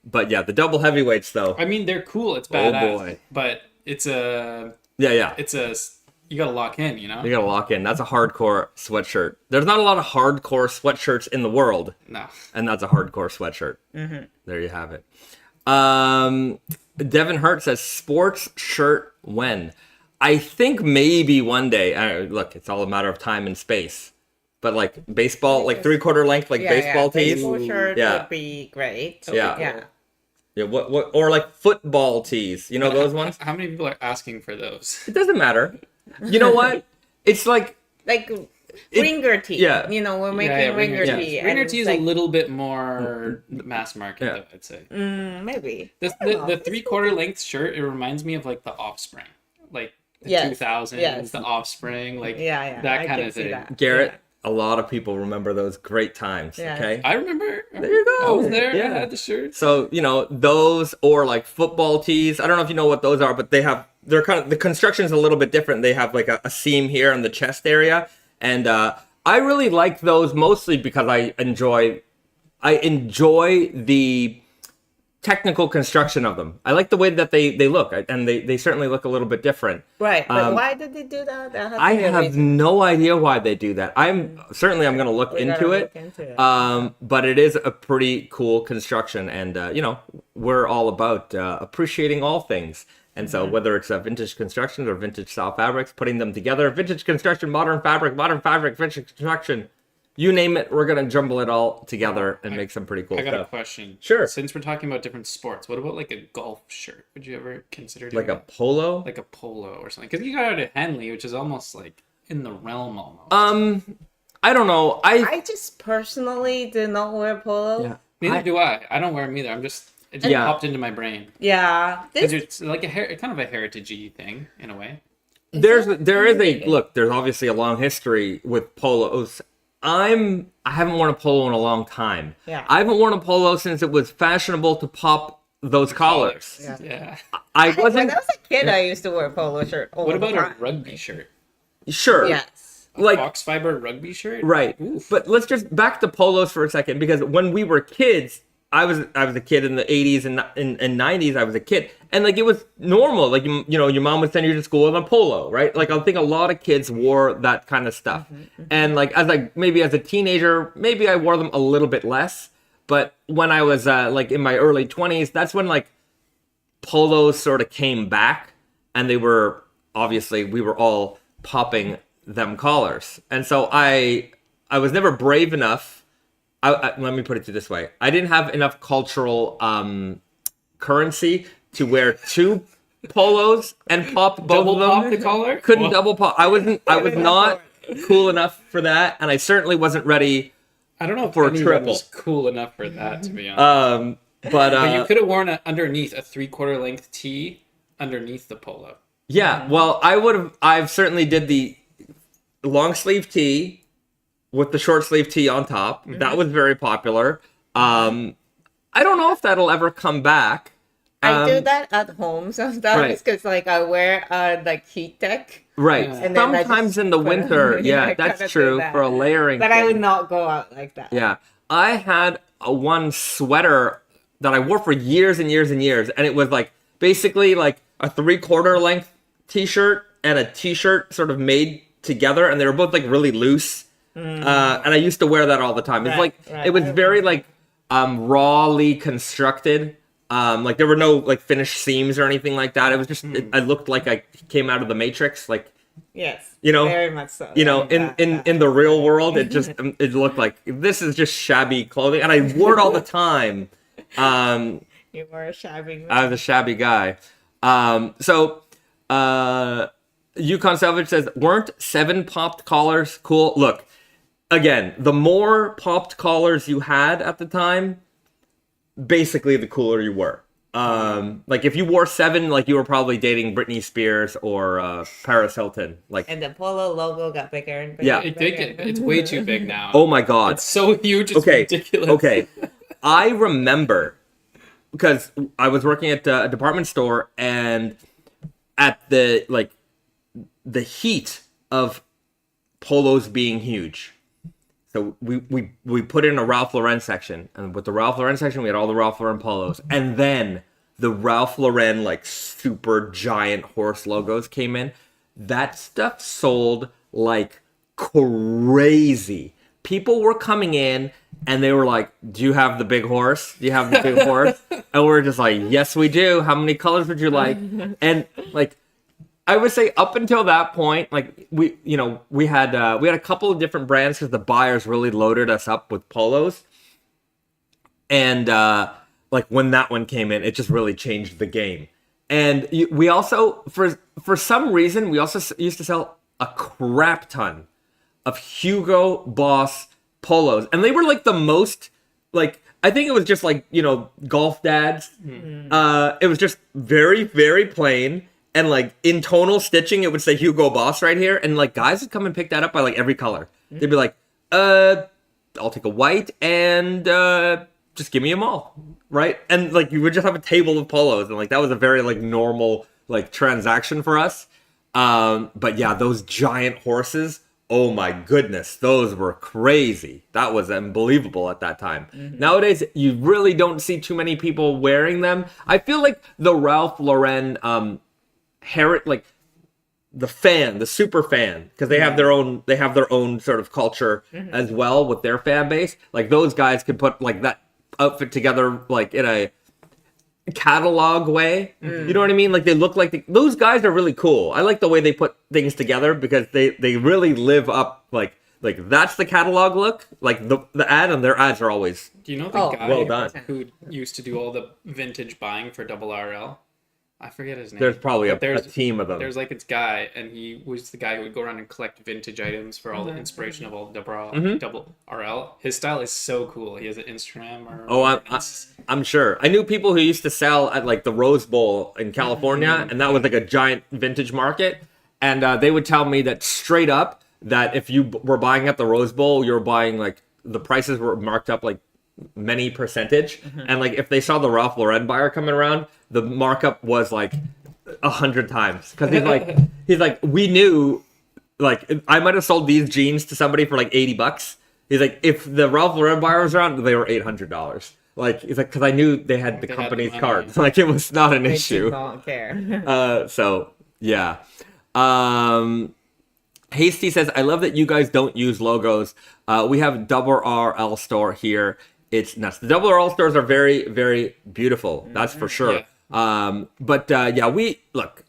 But yeah, the double heavyweights though. I mean, they're cool. It's Oh, badass. boy. But it's a Yeah. you gotta lock in. You know. You gotta lock in. That's a hardcore sweatshirt. There's not a lot of hardcore sweatshirts in the world, No. and that's a hardcore sweatshirt. There you have it. Devin Hurt says, sports shirt when? I think maybe one day. Look, it's all a matter of time and space. But like baseball, like 3/4 length, like baseball tees. Baseball shirt Yeah. would be great. Yeah. Yeah. Yeah, what or like football tees. You know those ones? How many people are asking for those? It doesn't matter. You know what? It's like Like ringer tea. yeah. You know, we're making Yeah, ringer tea. tea. and Ringer it's tea is like, a little bit more mass market, Yeah. though, I'd say. maybe. The 3/4 length shirt, it reminds me of like the Offspring, like the Yes. 2000s, Yes. the Offspring, like Yeah. that I kind can of see thing. that. Garrett. A lot of people remember those great times. Yeah. Okay. I remember. There you go. I was there. Yeah. I had the shirt. So, you know, those or like football tees. I don't know if you know what those are, but they're kind of, the construction's a little bit different. They have like a seam here in the chest area. And I really like those mostly because I enjoy the technical construction of them. I like the way that they look, and they certainly look a little bit different. Right. But why did they do that? That has to I be a have reason. no idea why they do that. I'm going to look We into gotta it. look into it. But it is a pretty cool construction, and you know, we're all about appreciating all things. And so, whether it's vintage construction or vintage style fabrics, putting them together, vintage construction, modern fabric, vintage construction, you name it, we're gonna jumble it all together and make some pretty cool I got a stuff. question. Sure. Since we're talking about different sports, what about like a golf shirt? Would you ever consider doing Like a polo. like a polo or something? Because you got it at Henley, which is almost like in the realm almost. I don't know. I just personally do not wear polo. Yeah. Neither do I. I don't wear them either. It just Yeah. popped into my brain. Yeah. Because This, it's like kind of a heritage-y thing in a way. There is a look. There's obviously a long history with polos. I haven't worn a polo in a long time. Yeah. I haven't worn a polo since it was fashionable to pop those collars. Yeah. Yeah. I when wasn't I was a kid, I used to wear a polo shirt. All What the about a time. rugby shirt? sure. Yes. Like Foxfibre rugby shirt? right. Oof. But let's just back to polos for a second, because when we were kids, I was a kid in the 80s and 90s. I was a kid, and like it was normal. Like you know, your mom would send you to school in a polo, right? Like I think a lot of kids wore that kind of stuff. And like as a teenager, maybe I wore them a little bit less. But when I was like in my early 20s, that's when like polos sort of came back, and they were obviously we were all popping them collars, and so I was never brave enough. Let me put it this way. I didn't have enough cultural currency to wear 2 polos and pop both Double of them. pop the collar? Couldn't double pop. I was not cool enough for that, and I certainly wasn't ready. I don't know if for a anyone triple. was cool enough for that, to be honest. But you could have worn underneath a 3/4 length tee underneath the polo. Yeah, well, I've certainly did the long sleeve tee with the short sleeve tee on top. That was very popular. I don't know if that'll ever come back. I do that at home sometimes Right. because like I wear like heat tech. Right. Yeah. And then I Sometimes just in the put- winter, Yeah, I yeah, that's kinda do true that. for a layering. But I thing. would not go out like that. Yeah. I had one sweater that I wore for years and years and years, and it was like basically like a 3/4 length t-shirt and a t-shirt sort of made together, and they were both like really loose. And I used to wear that all the time. It's Right, like right. it was very like rawly constructed. Like there were no like finished seams or anything like that. It was just I looked like I came out of the Matrix, like Yes. You know, very much so. you know, Yeah, in the real world, it just it looked like this is just shabby clothing, and I wore it all the time. You were a shabby. I was a shabby guy. Yukon Salvage says, weren't 7 popped collars cool? Look, again, the more popped collars you had at the time, basically the cooler you were. Like if you wore 7, like you were probably dating Britney Spears or Paris Hilton. Like, And the polo logo got bigger and bigger. Yeah. and It did bigger. get, it's way too big now. oh my God. It's so huge, it's Okay. ridiculous. Okay. I remember because I was working at a department store, and at the heat of polos being huge. So we put in a Ralph Lauren section, and with the Ralph Lauren section, we had all the Ralph Lauren polos, and then the Ralph Lauren like super giant horse logos came in. That stuff sold like crazy. People were coming in and they were like, "Do you have the big horse? Do you have the big horse?" And we're just like, "Yes, we do. How many colors would you like?" And like, I would say up until that point, like we had a couple of different brands because the buyers really loaded us up with polos. And like when that one came in, it just really changed the game. And we also, for some reason, we also used to sell a crap ton of Hugo Boss polos, and they were like the most like. I think it was just like, golf dads. It was just very, very plain. And like in tonal stitching, it would say Hugo Boss right here. And like guys would come and pick that up by like every color. They'd be like, I'll take a white and just give me them all. Right. And like you would just have a table of polos. And like that was a very like normal like transaction for us. But yeah, those giant horses. Oh my goodness, those were crazy. That was unbelievable at that time. Nowadays, you really don't see too many people wearing them. I feel like the Ralph Lauren like the super fan, because they have their own sort of culture as well with their fan base. Like those guys could put like that outfit together like in a catalog way. You know what I mean? Like they look like those guys are really cool. I like the way they put things together because they really live up like that's the catalog look. Like the ad, and their ads are always Do you know the guy well done. who used to do all the vintage buying for Double RL? I forget his name. There's probably But a team of them. There's like this guy, and he was the guy who would go around and collect vintage items for all the inspiration of all Double RL. His style is so cool. He has an Instagram. I'm sure. I knew people who used to sell at like the Rose Bowl in California, and that was like a giant vintage market. And they would tell me that straight up that if you were buying at the Rose Bowl, you were buying like the prices were marked up like many percentage. And like if they saw the Ralph Lauren buyer coming around, the markup was like 100 times. Because he's like, we knew like I might have sold these jeans to somebody for like $80. He's like, if the Ralph Lauren buyer was around, they were $800. Like, he's like, because I knew they had the They had the company's money. card. Like, it was not an They issue. don't care. So yeah. Hasty says, I love that you guys don't use logos. We have double RL store here. It's nuts. The double RL stores are very, very beautiful. That's for sure. Yeah. Yeah,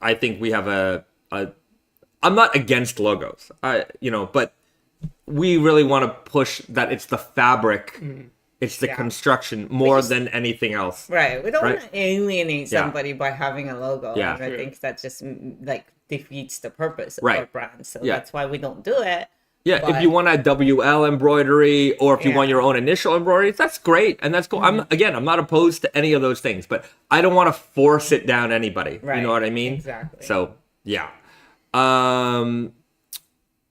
I think we have I'm not against logos, but we really want to push that it's the fabric, it's the construction more than anything else. Right. We don't Right? want to alienate Yeah. somebody by having a logo. Yeah. And I think that just like defeats the purpose of Right. our brand. So Yeah. that's why we don't do it. Yeah, if But- you want a WL embroidery or if you Yeah. want your own initial embroidery, that's great and that's cool. I'm not opposed to any of those things, but I don't want to force it down anybody. Right. You know what I mean? Exactly. So yeah.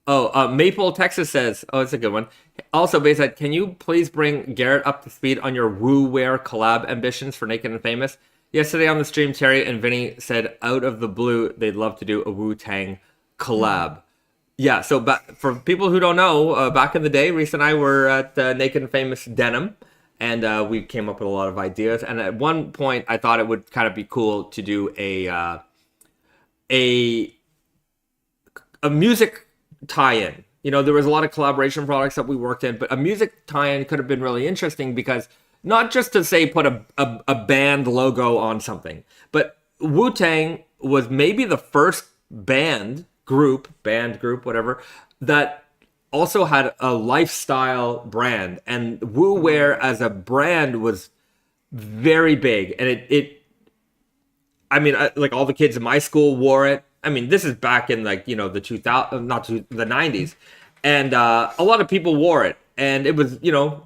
Maple Texas says, it's a good one. Also, Bayside, can you please bring Garrett up to speed on your Woo Wear collab ambitions for Naked and Famous? Yesterday on the stream, Terry and Vinny said out of the blue they'd love to do a Wu-Tang collab. Yeah, so for people who don't know, back in the day, Reese and I were at Naked and Famous Denim, and we came up with a lot of ideas. And at one point, I thought it would kind of be cool to do a music tie-in. There was a lot of collaboration products that we worked in, but a music tie-in could have been really interesting because not just to say put a band logo on something, but Wu-Tang was maybe the first band group, whatever, that also had a lifestyle brand, and Wu Wear as a brand was very big, and like all the kids in my school wore it. I mean, this is back in like, the 90s, and a lot of people wore it, and it was,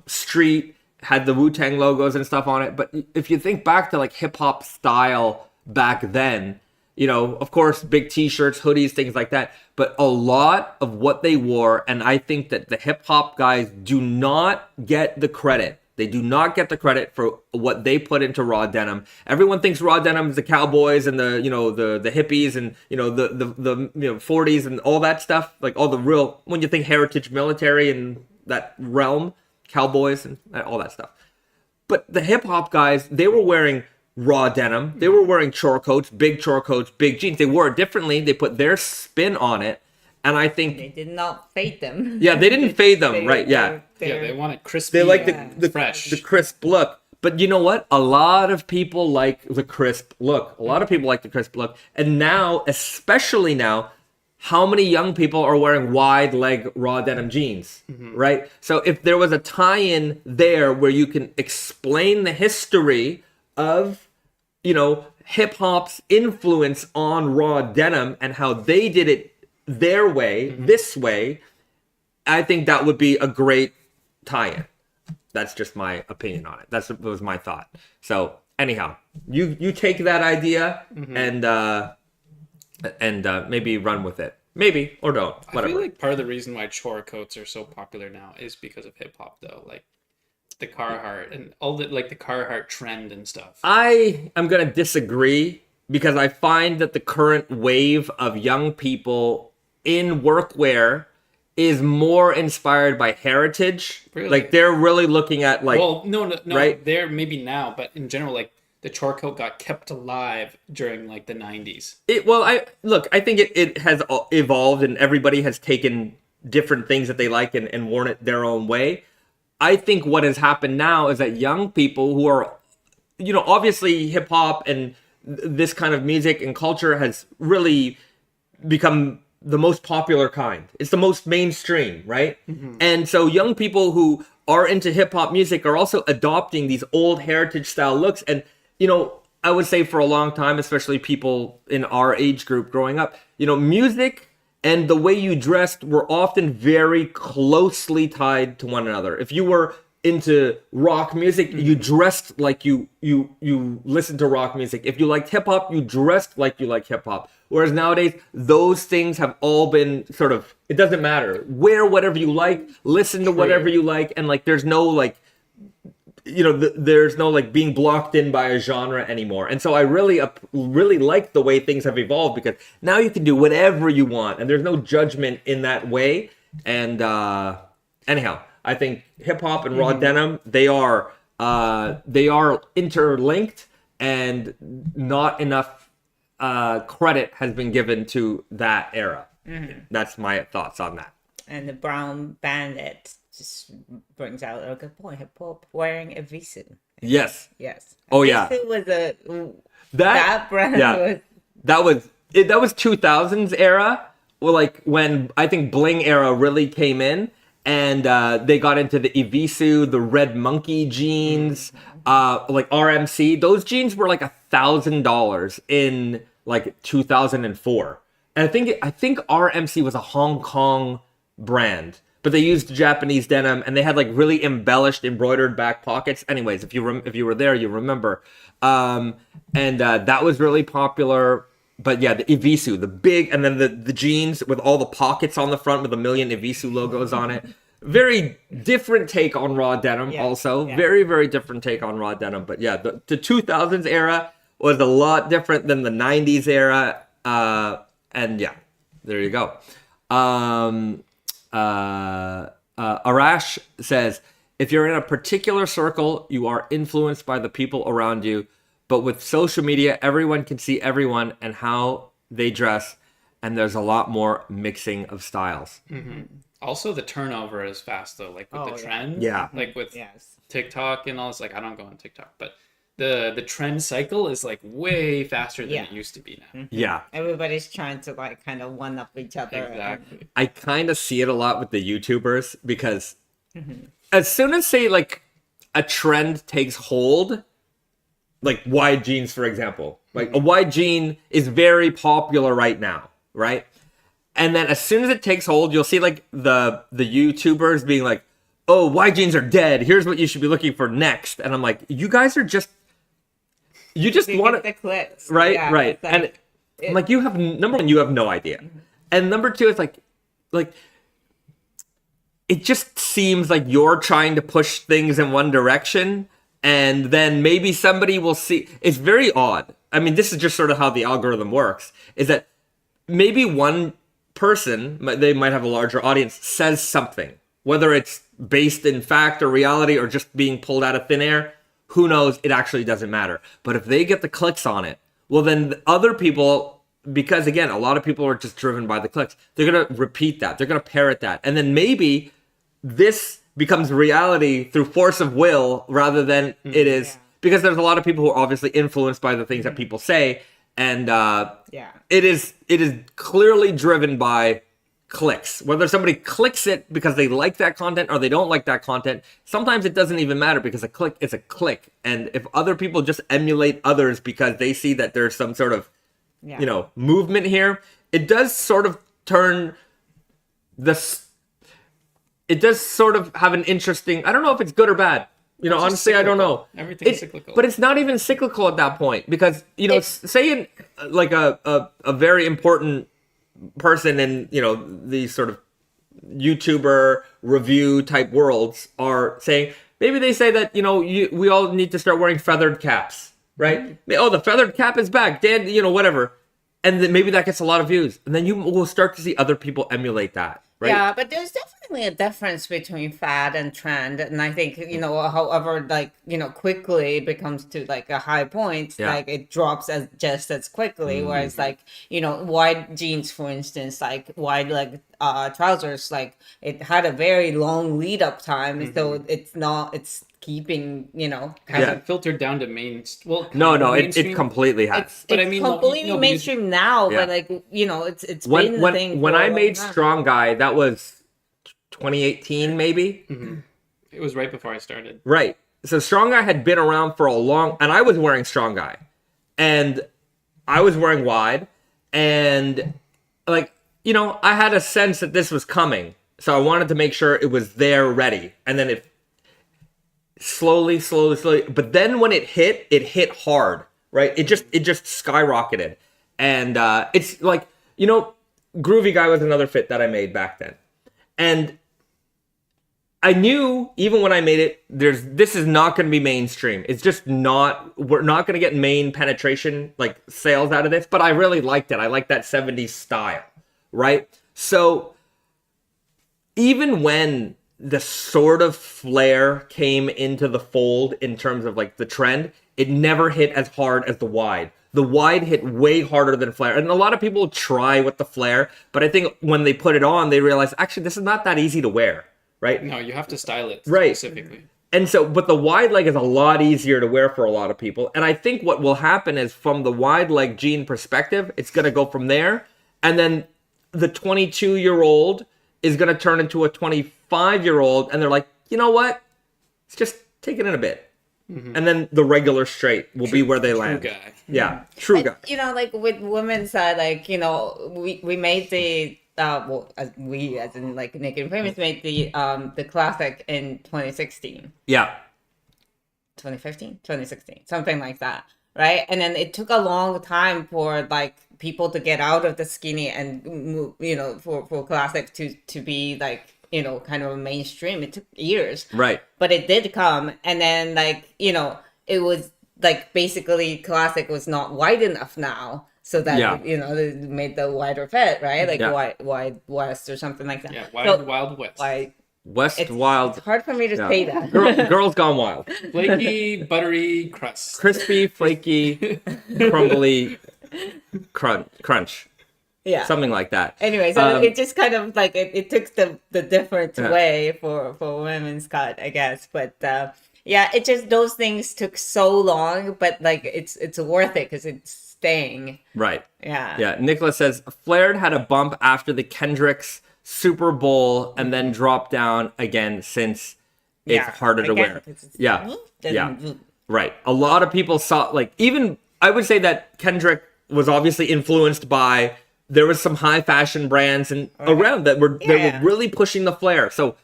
street, had the Wu-Tang logos and stuff on it. But if you think back to like hip hop style back then, of course, big t-shirts, hoodies, things like that. But a lot of what they wore, and I think that the hip hop guys do not get the credit. They do not get the credit for what they put into raw denim. Everyone thinks raw denim is the cowboys and the hippies and the 40s and all that stuff, like all the real, when you think heritage military and that realm, cowboys and all that stuff. But the hip hop guys, they were wearing raw denim. They were wearing chore coats, big jeans. They wore it differently. They put their spin on it. And I think They did not fade them. Yeah, they didn't fade them, right? Yeah. They want it crispy. They like fresh. the crisp look. But you know what? A lot of people like the crisp look. And now, especially now, how many young people are wearing wide leg raw denim jeans, right? So if there was a tie-in there where you can explain the history of, hip hop's influence on raw denim and how they did it their way, this way, I think that would be a great tie-in. That's just my opinion on it. That was my thought. So anyhow, you take that idea and maybe run with it. Maybe or don't. Whatever. I feel like part of the reason why chore coats are so popular now is because of hip hop, though. Like the Carhartt and all the Carhartt trend and stuff. I am gonna disagree because I find that the current wave of young people in workwear is more inspired by heritage. Really? Like they're really looking at like. Well, no, right? They're maybe now, but in general, like the chore coat got kept alive during like the 90s. I think it has evolved and everybody has taken different things that they like and worn it their own way. I think what has happened now is that young people who are, obviously hip hop and this kind of music and culture has really become the most popular kind. It's the most mainstream, right? And so young people who are into hip hop music are also adopting these old heritage style looks. And, I would say for a long time, especially people in our age group growing up, music and the way you dressed were often very closely tied to one another. If you were into rock music, you dressed like you listened to rock music. If you liked hip hop, you dressed like you like hip hop. Whereas nowadays, those things have all been sort of, it doesn't matter. Wear whatever you like, listen to whatever you like, and like there's no like, there's no like being blocked in by a genre anymore. And so I really like the way things have evolved because now you can do whatever you want and there's no judgment in that way. And anyhow, I think hip hop and raw denim, they are they are interlinked, and not enough credit has been given to that era. That's my thoughts on that. And the brown bandit just brings out a good point. Hip hop wearing Evisu. Yes. Yes. Oh, yeah. Evisu was That brand yeah. was. That was 2000s era. Well, like when I think bling era really came in, and they got into the Evisu, the red monkey jeans, like RMC. Those jeans were like $1,000 in like 2004. And I think RMC was a Hong Kong brand, but they used Japanese denim, and they had like really embellished, embroidered back pockets. Anyways, if you were there, you remember. And that was really popular. But yeah, the Evisu, the big, and then the jeans with all the pockets on the front with a million Evisu logos on it. Very different take on raw denim. Also, very, very different take on raw denim. But yeah, the 2000s era was a lot different than the 90s era. And yeah, there you go. Arash says, if you're in a particular circle, you are influenced by the people around you. But with social media, everyone can see everyone and how they dress. And there's a lot more mixing of styles. Mm-hmm. Also, the turnover is fast, though. Like with the trend. Yeah. Like with TikTok and all this. Like, I don't go on TikTok, but the trend cycle is like way faster than it used to be now. Yeah. Everybody's trying to like kind of one up each other. Exactly. I kind of see it a lot with the YouTubers because as soon as, say, like a trend takes hold, like wide jeans, for example, like a wide jean is very popular right now, right? And then as soon as it takes hold, you'll see like the YouTubers being like, oh, wide jeans are dead. Here's what you should be looking for next. And I'm like, you guys are just, you just want the clicks. right, Yeah, right. like, And I'm like, you have, number one, you have no idea. And number two, it's like, it just seems like you're trying to push things in one direction, and then maybe somebody will see. It's very odd. I mean, this is just sort of how the algorithm works, is that maybe one person, they might have a larger audience, says something, whether it's based in fact or reality or just being pulled out of thin air, who knows? It actually doesn't matter. But if they get the clicks on it, well, then the other people, because again, a lot of people are just driven by the clicks, they're going to repeat that. They're going to parrot that. And then maybe this becomes reality through force of will rather than it is, because there's a lot of people who are obviously influenced by the things that people say. And it is clearly driven by clicks. Whether somebody clicks it because they like that content or they don't like that content, sometimes it doesn't even matter because a click is a click. And if other people just emulate others because they see that there's some sort of, movement here, it does sort of turn it does sort of have an interesting, I don't know if it's good or bad. Honestly, I don't know. Everything's cyclical. But it's not even cyclical at that point because, say like a very important person in, these sort of YouTuber review type worlds are saying, maybe they say that, we all need to start wearing feathered caps, right? Oh, the feathered cap is back, Dan, whatever. And then maybe that gets a lot of views. And then you will start to see other people emulate that. Right? Yeah, but there's definitely a difference between fad and trend, and I think however, quickly it becomes to like a high point, like it drops just as quickly. Whereas wide jeans, for instance, like wide leg trousers, like it had a very long lead up time, so it's keeping hasn't filtered down to main. Well, no, it completely has. But I mean, completely mainstream now. But it's been the thing. When I made Strong Guy, that was 2018, maybe. It was right before I started. Right. So Strong Guy had been around for a long, and I was wearing Strong Guy, and I was wearing wide, and I had a sense that this was coming, so I wanted to make sure it was there, ready, and then it. Slowly, but then when it hit hard, right? It just skyrocketed, and it's like Groovy Guy was another fit that I made back then, and I knew even when I made it, this is not going to be mainstream. It's just not. We're not going to get main penetration like sales out of this, but I really liked it. I like that 70s style, right? So even when the sort of flare came into the fold in terms of like the trend, it never hit as hard as the wide. The wide hit way harder than flare. And a lot of people try with the flare, but I think when they put it on, they realize, actually, this is not that easy to wear, right? No, you have to style it Right. specifically. And so, but the wide leg is a lot easier to wear for a lot of people. And I think what will happen is from the wide leg jean perspective, it's going to go from there. And then the 22-year-old is going to turn into a 25-year-old. And they're like, you know what? Let's just take it in a bit. And then the regular straight will be where they land. True guy. Yeah, true guy. You know, like with women's side, like, you know, we made the well, as in like Naked and Famous made the classic in 2016, Yeah. 2015, 2016, something like that, right? And then it took a long time for like people to get out of the skinny and move, you know, for classic to be like, you know, kind of a mainstream. It took years. Right. But it did come, and then like, you know, it was like basically classic was not wide enough now, so that you know, they made the wider fit, right? Like wide west or something like that. Yeah, Wild West. West Wild. It's hard for me to say that. Girls Gone Wild. Flaky, buttery crust. Crispy, flaky, crumbly, crunch. Yeah. Something like that. Anyway, so it just kind of like it took the different way for women's cut, I guess. But yeah, it just those things took so long, but like it's worth it because it's staying. Right. Yeah. Yeah. Nicholas says Flared had a bump after the Kendrick's Super Bowl and then dropped down again since it's harder to wear. Yeah. Right. A lot of people saw, like, even I would say that Kendrick was obviously influenced by. There was some high fashion brands and around that were really pushing the flare. So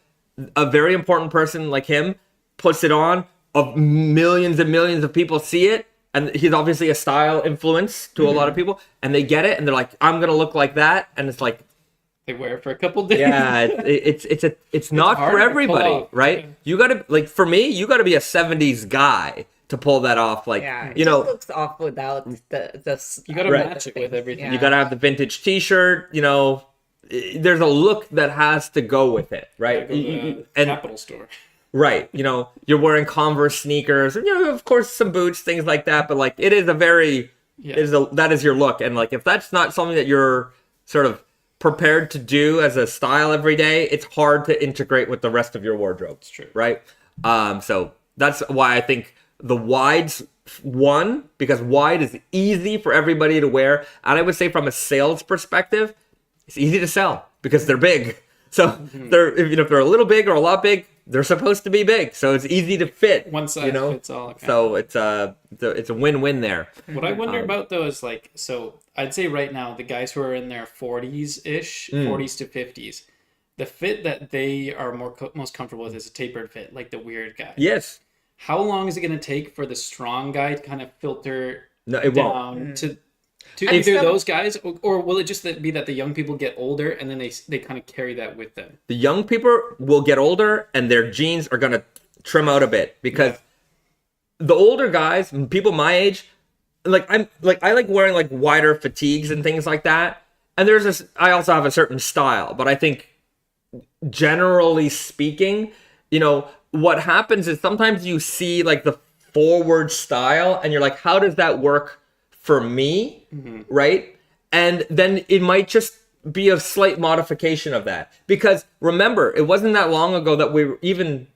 a very important person like him puts it on, of millions and millions of people see it, and he's obviously a style influence to a lot of people, and they get it and they're like, I'm gonna look like that, and it's like They wear it for a couple days. yeah, it's not for everybody, right? Yeah. You gotta, like, for me, you gotta be a 70s guy to pull that off. Like, it you know, just looks off without the You gotta match it with everything. you gotta have the vintage T-shirt. You know, there's a look that has to go with it, right? Go to the And Apple store. right, you know, you're wearing Converse sneakers, and, you know, of course, some boots, things like that. But like, it is a very, that is your look, and like, if that's not something that you're sort of prepared to do as a style every day, it's hard to integrate with the rest of your wardrobe. It's true. Right? So that's why I think the wides won, because wide is easy for everybody to wear. And I would say from a sales perspective, it's easy to sell because they're big. So they're, you know, if they're a little big or a lot big, they're supposed to be big. So it's easy to fit. One size you know? fits all. Okay. So it's a win-win there. What I wonder about though is like, so I'd say right now the guys who are in their 40s-ish, 40s to 50s, the fit that they are most comfortable with is a tapered fit, like the weird guy. Yes. How long is it going to take for the strong guy to kind of filter It down won't. to either those guys, or will it just be that the young people get older and then they kind of carry that with them? The young people will get older and their jeans are going to trim out a bit, because the older guys, people my age, I like wearing like wider fatigues and things like that. And I also have a certain style, but I think generally speaking, you know, what happens is sometimes you see like the forward style and you're like, how does that work for me? Right? And then it might just be a slight modification of that. Because remember, it wasn't that long ago that we were even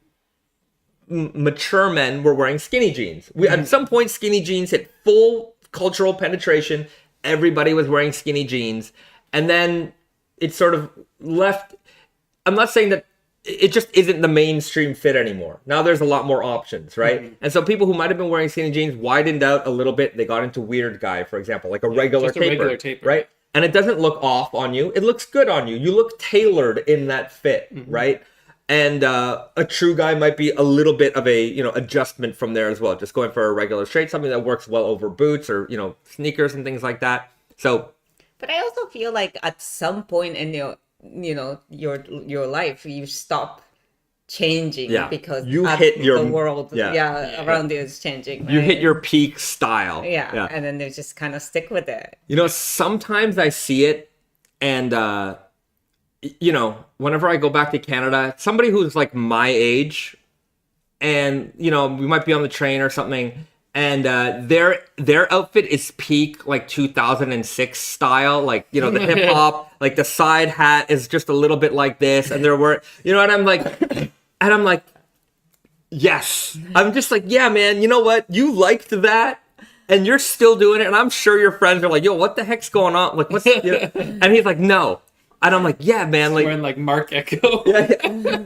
mature men were wearing skinny jeans. At some point, skinny jeans hit full cultural penetration. Everybody was wearing skinny jeans. And then it sort of left. I'm not saying that it just isn't the mainstream fit anymore. Now there's a lot more options, right? And so people who might have been wearing skinny jeans widened out a little bit. They got into weird guy, for example, like a regular taper, right? And it doesn't look off on you. It looks good on you. You look tailored in that fit, right? And a true guy might be a little bit of a, you know, adjustment from there as well. Just going for a regular straight, something that works well over boots or, you know, sneakers and things like that. So, but I also feel like at some point in your, you know, your life, you stop changing because you hit the world around you is changing. Right? You hit your peak style. Yeah, and then they just kind of stick with it. You know, sometimes I see it and you know, whenever I go back to Canada, somebody who's like my age, and you know, we might be on the train or something, and their outfit is peak like 2006 style, like, you know, the hip hop, like the side hat is just a little bit like this, and they're wearing, you know, and I'm like, yes, I'm just like, yeah, man, you know what, you liked that. And you're still doing it, and I'm sure your friends are like, "Yo, what the heck's going on? Like, what's?" You know? And he's like, "No," and I'm like, "Yeah, man." Like, wearing like Mark Echo. yeah.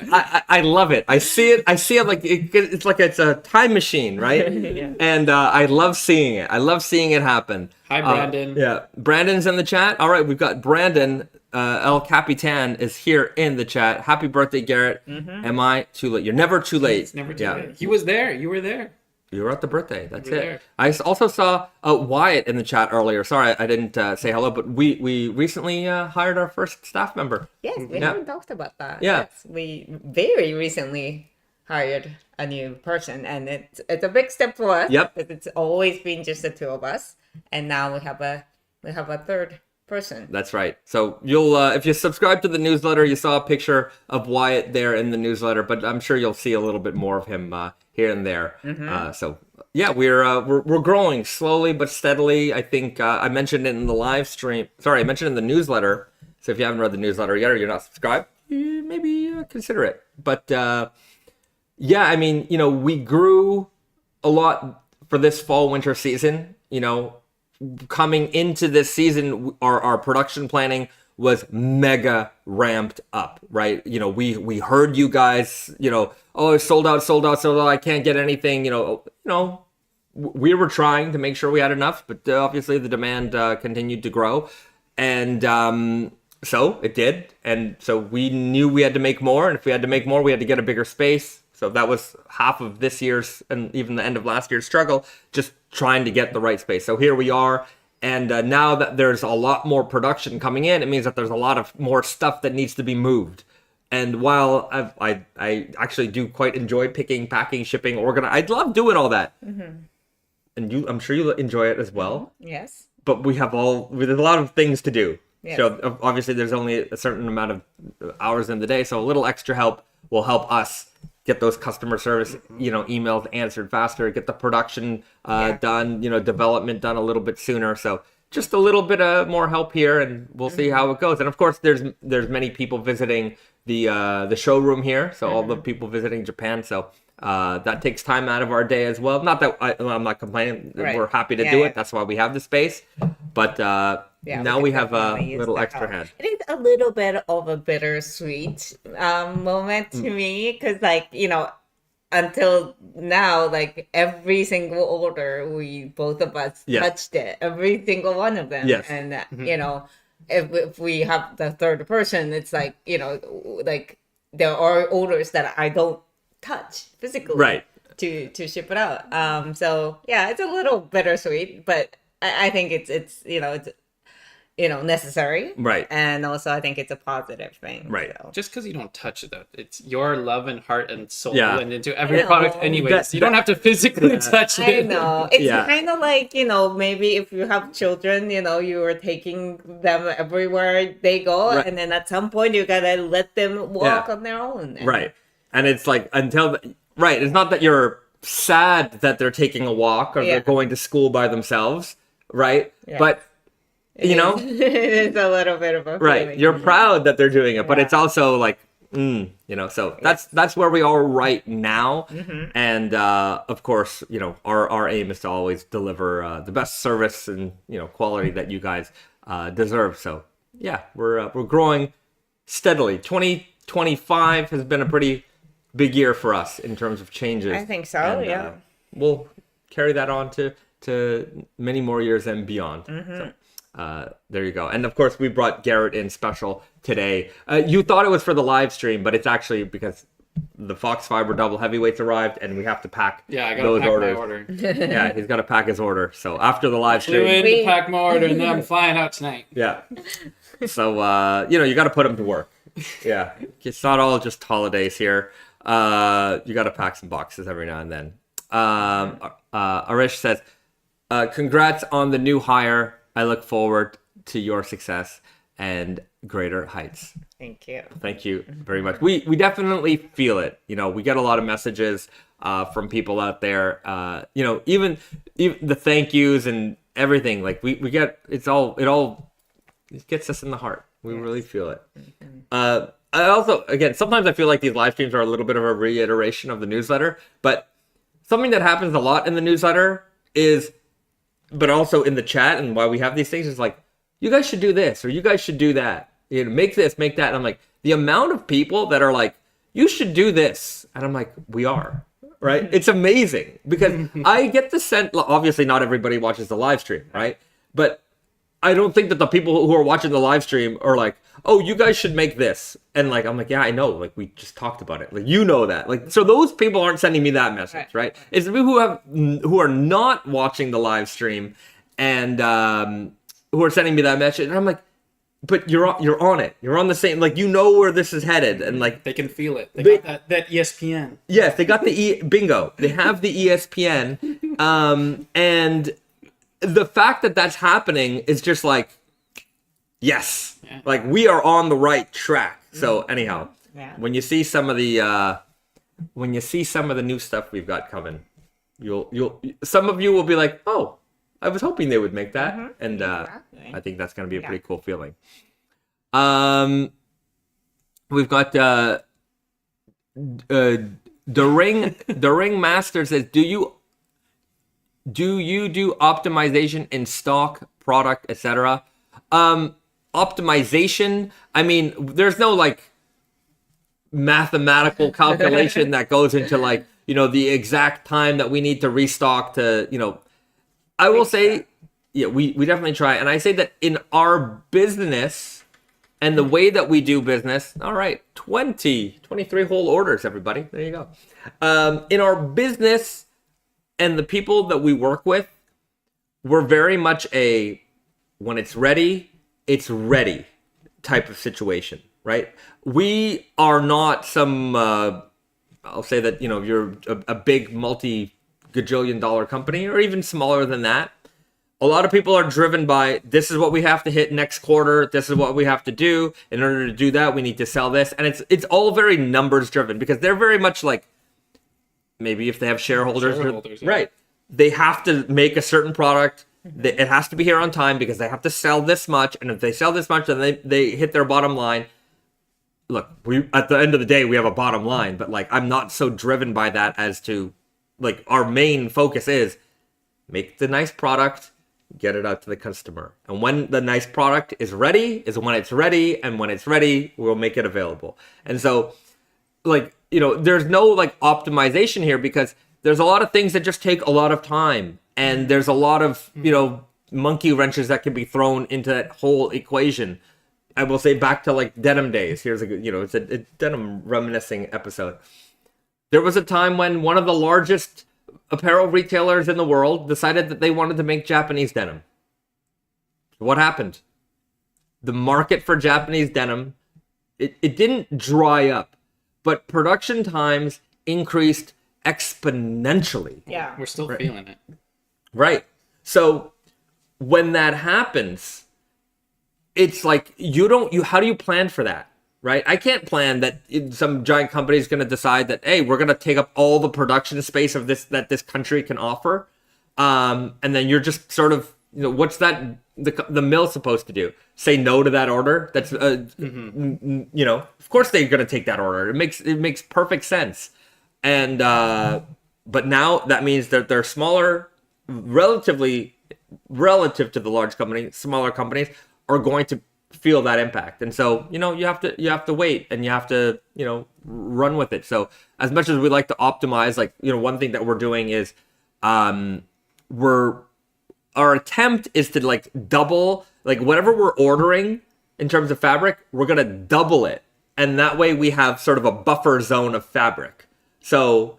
I love it. I see it. Like it's like it's a time machine, right? Yeah. And I love seeing it. I love seeing it happen. Hi, Brandon. Yeah, Brandon's in the chat. All right, we've got Brandon. El Capitan is here in the chat. Happy birthday, Garrett. Am I too late? You're never too late. It's never too late. He was there. You were there. You were at the birthday. That's You were it. there. I also saw Wyatt in the chat earlier. Sorry, I didn't say hello, but we recently hired our first staff member. Yes, we haven't talked about that. Yeah. Yes, we very recently hired a new person, and it's a big step for us. Yep. Because it's always been just the two of us, and now we have a third person. That's right. So you'll, if you subscribe to the newsletter, you saw a picture of Wyatt there in the newsletter, but I'm sure you'll see a little bit more of him here and there. So yeah, we're growing slowly but steadily. I think I mentioned it in the live stream. Sorry, I mentioned it in the newsletter. So if you haven't read the newsletter yet or you're not subscribed, maybe consider it. But yeah, I mean, you know, we grew a lot for this fall winter season. You know, coming into this season, our production planning was mega ramped up, right? You know, we heard you guys, you know, oh, it's sold out, I can't get anything, you know, we were trying to make sure we had enough, but obviously the demand continued to grow, and so it did, and so we knew we had to make more, and if we had to make more, we had to get a bigger space. So that was half of this year's and even the end of last year's struggle, just trying to get the right space. So here we are. And now that there's a lot more production coming in, it means that there's a lot of more stuff that needs to be moved. And while I actually do quite enjoy picking, packing, shipping, I love doing all that. And I'm sure you enjoy it as well. Yes. But there's a lot of things to do. Yes. So obviously there's only a certain amount of hours in the day. So a little extra help will help us get those customer service, you know, emails answered faster, get the production done, you know, development done a little bit sooner. So just a little bit more help here, and we'll see how it goes. And of course, there's many people visiting the showroom here. So all the people visiting Japan. So that takes time out of our day as well. Not that I'm not complaining. Right. We're happy to do it. That's why we have the space. But now we have a little extra hand. It is a little bit of a bittersweet moment to me, because, like, you know, until now, like, every single order, both of us touched it, every single one of them. Yes. And you know, if we have the third person, it's like, you know, like there are orders that I don't touch physically, Right, to ship it out. So yeah, it's a little bittersweet, but I think it's necessary, right, and also I think it's a positive thing, right. so. Just because you don't touch it, though, it's your love and heart and soul Yeah. and into every know. product anyways. You don't have to physically touch I it. know. It's Yeah. kind of like, you know, maybe if you have children, you know, you are taking them everywhere they go, Right. and then at some point you gotta let them walk Yeah. on their own. And Right. And it's like it's not that you're sad that they're taking a walk or Yeah. they're going to school by themselves, right? Yeah. But you know, it's a little bit of a right, feeling. you're proud that they're doing it, but Yeah. it's also like, you know, so that's where we are right now. And of course, you know, our aim is to always deliver the best service and, you know, quality that you guys deserve. So yeah, we're growing steadily. 2025 has been a pretty big year for us in terms of changes. I think so, And, yeah. We'll carry that on to many more years and beyond. So, there you go. And of course, we brought Garrett in special today. You thought it was for the live stream, but it's actually because the Foxfibre double heavyweights arrived and we have to pack Yeah, I gotta those pack orders. my order. Yeah, he's got to pack his order. So after the live Flew in stream, to pack my order, and then I'm flying out tonight. yeah. So you know, you got to put them to work. Yeah, it's not all just holidays here. You got to pack some boxes every now and then. Arish says, "Congrats on the new hire. I look forward to your success." and greater heights. Thank you. Thank you very much. We definitely feel it. We get a lot of messages from people out there. Even the thank yous and everything. Like we get it gets us in the heart. We really feel it. I also, again, sometimes I feel like these live streams are a little bit of a reiteration of the newsletter, but something that happens a lot in the newsletter but also in the chat and why we have these things is like, you guys should do this or you guys should do that. Make this, make that. And I'm like, the amount of people that are like, you should do this. And I'm like, we are, right? It's amazing because I get the sense, obviously not everybody watches the live stream, right? But I don't think that the people who are watching the live stream are like, oh, you guys should make this. And like, I'm like, yeah, I know. Like, we just talked about it. Like, that. Like, so those people aren't sending me that message, right? It's the people who are not watching the live stream and who are sending me that message. And I'm like, but you're on it. You're on the same, like, where this is headed. And like, they can feel it. They got that ESPN. Yes, they got the bingo. They have the ESPN. And the fact that that's happening is just like, yes, like we are on the right track. So anyhow, when you see some of the new stuff we've got coming, some of you will be like, oh, I was hoping they would make that, and I think that's going to be a pretty cool feeling. We've got the ring master says, do you do optimization in stock, product, etc.? Optimization, I mean, there's no like mathematical calculation that goes into like, the exact time that we need to restock to, I will say, we definitely try. And I say that in our business and the way that we do business, all right, 23 whole orders, everybody. There you go. In our business and the people that we work with, we're very much when it's ready type of situation, right? We are not some, I'll say that, you're a big multi-gajillion-dollar company or even smaller than that. A lot of people are driven by, this is what we have to hit next quarter. This is what we have to do. In order to do that, we need to sell this. And it's all very numbers driven because they're very much like, maybe if they have shareholders right? They have to make a certain product. It has to be here on time because they have to sell this much. And if they sell this much, then they hit their bottom line. Look, at the end of the day, we have a bottom line. But like, I'm not so driven by that as to, like, our main focus is make the nice product, get it out to the customer. And when the nice product is ready, is when it's ready. And when it's ready, we'll make it available. And so, like, there's no like optimization here because there's a lot of things that just take a lot of time. And there's a lot of, monkey wrenches that can be thrown into that whole equation. I will say back to like denim days. Here's a good, it's a denim reminiscing episode. There was a time when one of the largest apparel retailers in the world decided that they wanted to make Japanese denim. What happened? The market for Japanese denim, it didn't dry up, but production times increased exponentially. Yeah. We're still feeling it. Right. So when that happens, it's like how do you plan for that? Right? I can't plan that some giant company is going to decide that, hey, we're going to take up all the production space of that this country can offer. And then you're just sort of, what's that the mill supposed to do? Say no to that order? That's of course they're going to take that order. It makes perfect sense. And but now that means that they're smaller, relative to the large company, smaller companies are going to feel that impact. And so, you have to wait and you have to, run with it. So as much as we like to optimize, like, one thing that we're doing is our attempt is to like double, like whatever we're ordering in terms of fabric, we're going to double it. And that way we have sort of a buffer zone of fabric. So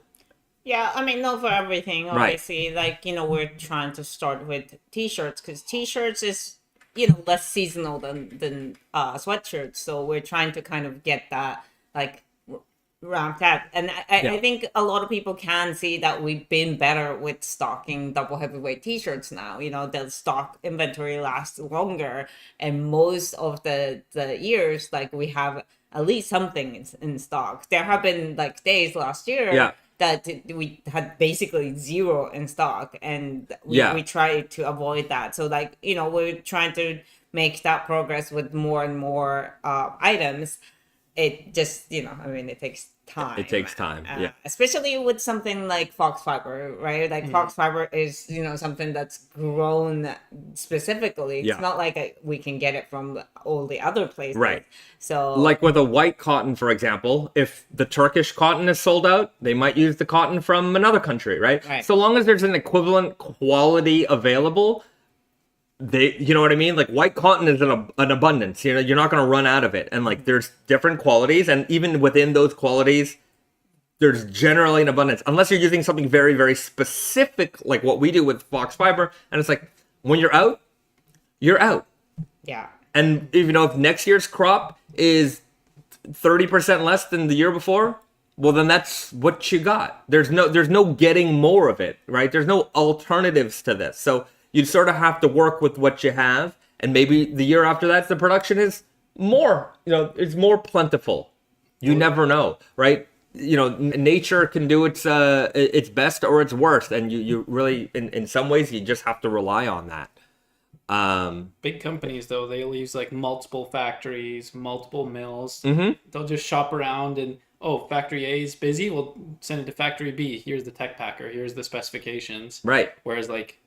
yeah, I mean, not for everything, obviously. Right. Like, we're trying to start with t-shirts because t-shirts is, less seasonal than sweatshirts. So we're trying to kind of get that, like, ramped up. And I think a lot of people can see that we've been better with stocking double heavyweight t-shirts now. You know, the stock inventory lasts longer, and most of the years, like, we have at least something in stock. There have been like days last year that we had basically zero in stock, and we try to avoid that. So, like, you know, we're trying to make that progress with more and more items. It just, you know, I mean, it takes time. It takes time, especially with something like Foxfibre, right? Like, Foxfibre is, you know, something that's grown specifically. It's not like we can get it from all the other places. Right. So, like with a white cotton, for example, if the Turkish cotton is sold out, they might use the cotton from another country, right? So long as there's an equivalent quality available, you know what I mean? Like, white cotton is an abundance. You know, you're not going to run out of it. And like, there's different qualities, and even within those qualities, there's generally an abundance, unless you're using something very, very specific, like what we do with Foxfibre. And it's like, when you're out, you're out. Yeah. And if, you know, if next year's crop is 30% less than the year before, well, then that's what you got. There's no getting more of it, right? There's no alternatives to this. So you sort of have to work with what you have, and maybe the year after that, the production is more, you know, it's more plentiful. You never know, right? You know, nature can do its best or its worst, and you really, in some ways, you just have to rely on that. Big companies, though, they'll use like multiple factories, multiple mills. Mm-hmm. They'll just shop around and, oh, factory A is busy, we'll send it to factory B. Here's the tech packer, here's the specifications. Right. Whereas, like,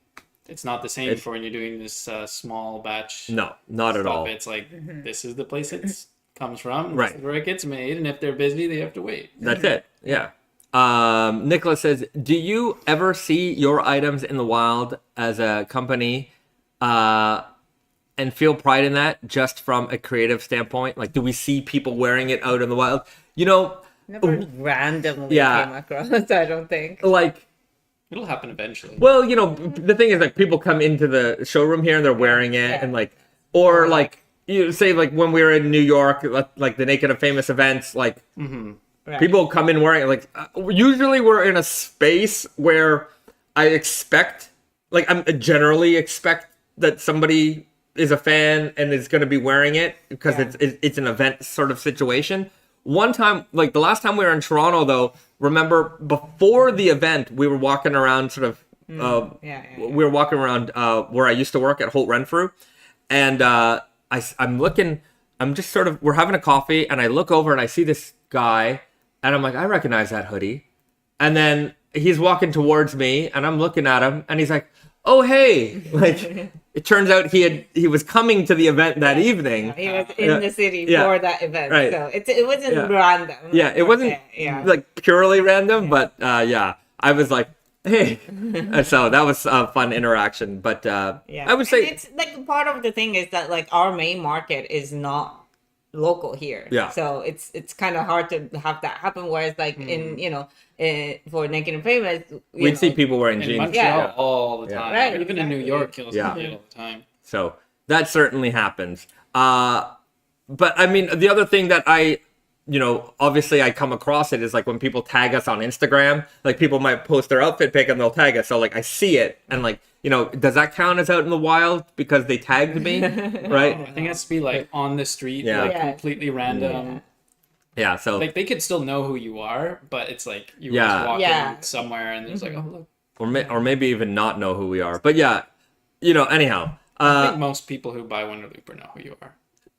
it's not the same for when you're doing this small batch. No, not stuff. at all. It's like, this is the place it comes from. Right. This is where it gets made. And if they're busy, they have to wait. That's it. Yeah. Nicholas says, do you ever see your items in the wild as a company and feel pride in that just from a creative standpoint? Like, do we see people wearing it out in the wild? You know, never randomly came across, I don't think. Like, it'll happen eventually. well, you know, the thing is, like, people come into the showroom here and they're wearing it, and like, or like, you say, like, when we were in New York, like the Naked and Famous events, like, people come in wearing it. Like, usually we're in a space where I expect, like, I generally expect that somebody is a fan and is going to be wearing it because it's an event sort of situation. One time, like the last time we were in Toronto, though, remember before the event, we were walking around sort of, we were walking around where I used to work at Holt Renfrew. And I'm looking, I'm just sort of, we're having a coffee, and I look over and I see this guy, and I'm like, I recognize that hoodie. And then he's walking towards me, and I'm looking at him, and he's like, oh, hey. Like, it turns out he was coming to the event that evening. He was in the city for that event. Right. So it wasn't random. Yeah, it wasn't like purely random, but I was like, hey. And so that was a fun interaction. But I would say, and it's like, part of the thing is that, like, our main market is not local here. Yeah. So it's kind of hard to have that happen. Whereas, like, in, you know, for Naked and Famous, we'd see people wearing in jeans. Montreal all the time. Right, Even in New York, you'll see it all the time. So that certainly happens. But I mean, the other thing that obviously I come across it is, like, when people tag us on Instagram, like, people might post their outfit pic and they'll tag us. So, like, I see it, and, like, you know, does that count as out in the wild because they tagged me? Right? I think it has to be like on the street, Yeah. like completely random. Yeah. So, Like, they could still know who you are, but it's like you were Yeah. just walking somewhere and there's like, oh, look. or maybe even not know who we are. But yeah, you know, anyhow. I think most people who buy Wonderlooper know who you are.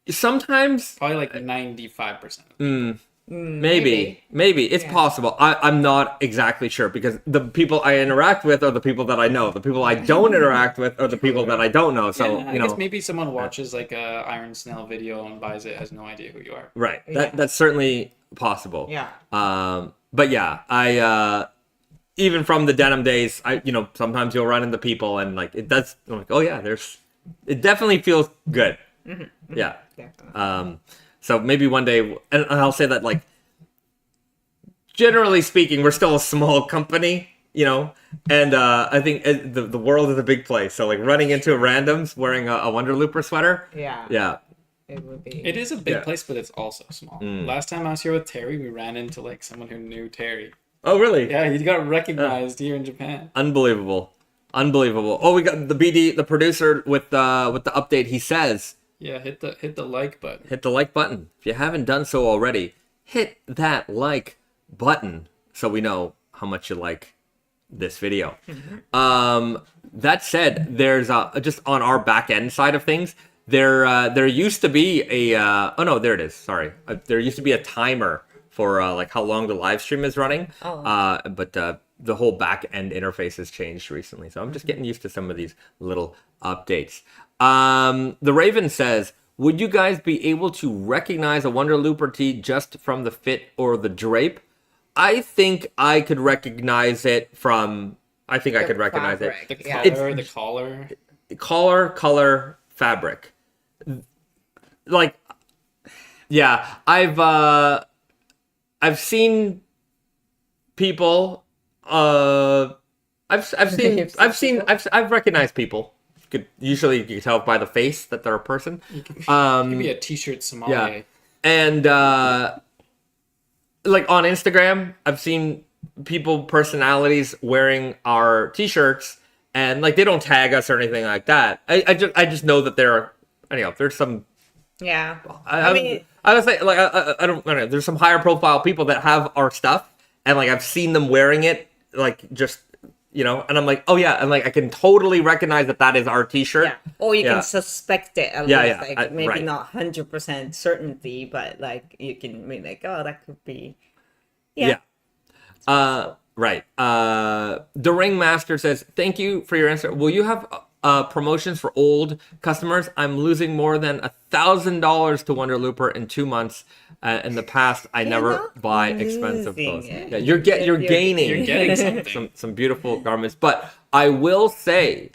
Sometimes, Probably like 95%. maybe it's possible. I'm not exactly sure, because the people I interact with are the people that I know. The people I don't interact with are the people that I don't know. So I guess maybe someone watches like a Iron Snell video and buys it, has no idea who you are. right. That's certainly possible. Yeah. But yeah, I even from the denim days, sometimes you'll run into people, and like, it does. I'm like, oh yeah, it definitely feels good. Yeah. Definitely. So maybe one day, and I'll say that, like, generally speaking, we're still a small company, you know, and I think the world is a big place. So, like, running into randoms wearing a Wonderlooper sweater, yeah, it would be. It is a big Yeah. place, but it's also small. Mm. Last time I was here with Terry, we ran into like someone who knew Terry. Oh, really? Yeah, he got recognized here in Japan. Unbelievable. Oh, we got the BD, the producer with the update. He says, Yeah, hit the like button. hit the like button. If you haven't done so already, hit that like button so we know how much you like this video. That said, there's just on our back end side of things, there used to be a oh no, there it is. Sorry, there used to be a timer for like how long the live stream is running. But the whole back end interface has changed recently, so I'm just getting used to some of these little updates. The Raven says, would you guys be able to recognize a Wonder Looper tee just from the fit or the drape? I think I could recognize it from. I think I could recognize it. fabric. The Yeah. color, the collar. Color, fabric. Like, yeah, I've seen people. I've recognized people. Usually you can tell by the face that they're a person. Give me a t-shirt sommelier. Yeah. And like on Instagram, I've seen people, personalities wearing our t-shirts, and like they don't tag us or anything like that. I just know that there's some. Yeah. I mean, I would say like I don't know. There's some higher profile people that have our stuff, and like I've seen them wearing it, like just and I'm like, oh yeah, and like I can totally recognize that is our t-shirt. Yeah. Or you Yeah. can suspect it at Yeah, least. yeah. Like maybe Right. not 100% certainty, but like you can be like, oh, that could be. Yeah. Right. The Ringmaster says, thank you for your answer. Will you have promotions for old customers? I'm losing more than $1,000 to Wonder Looper in 2 months. In the past, I never not buy expensive losing clothes. it. Yeah, you're gaining. You're getting something. some beautiful garments. But I will say,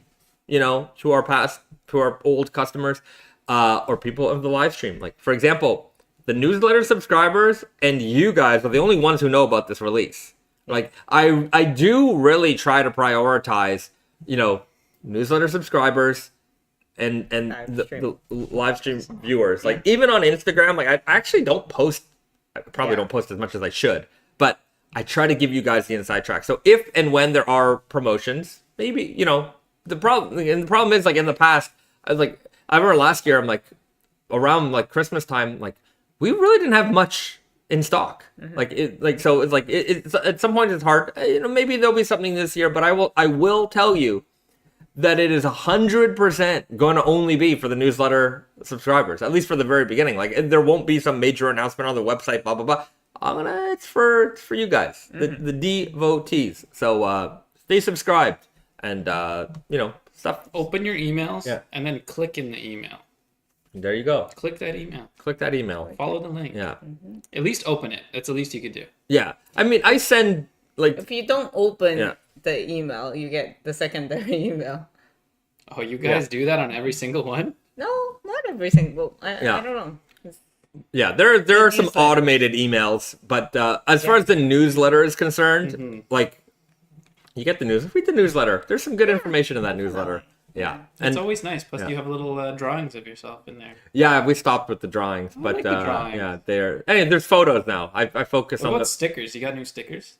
to our old customers, or people of the live stream, like for example, the newsletter subscribers and you guys are the only ones who know about this release. Like I do really try to prioritize, newsletter subscribers and the live stream viewers. Like even on Instagram, like I actually don't post. I probably don't post as much as I should, but I try to give you guys the inside track. So if and when there are promotions, maybe the problem is like in the past, I remember last year, I'm like around like Christmas time, like we really didn't have much in stock. So it's like it's at some point it's hard. Maybe there'll be something this year, but I will tell you that it is 100% going to only be for the newsletter subscribers, at least for the very beginning. Like there won't be some major announcement on the website, blah blah blah. It's for you guys, the devotees. So stay subscribed and stuff. Open your emails Yeah. and then click in the email. There you go. Click that email. Click that email. Follow the link. Yeah. At least open it. That's the least you could do. Yeah. I mean, I send like If you don't open Yeah. the email, you get the secondary email. Oh, you guys do that on every single one? No, not every single. I don't know. yeah, there are some newsletter. automated emails, but as far as the newsletter is concerned, like you get the news, read the newsletter. There's some good information in that newsletter. Yeah. It's always nice. Plus, yeah. you have little drawings of yourself in there. Yeah, we stopped with the drawings, but like the drawings. yeah, there's photos now. I focus What on about stickers? You got new stickers?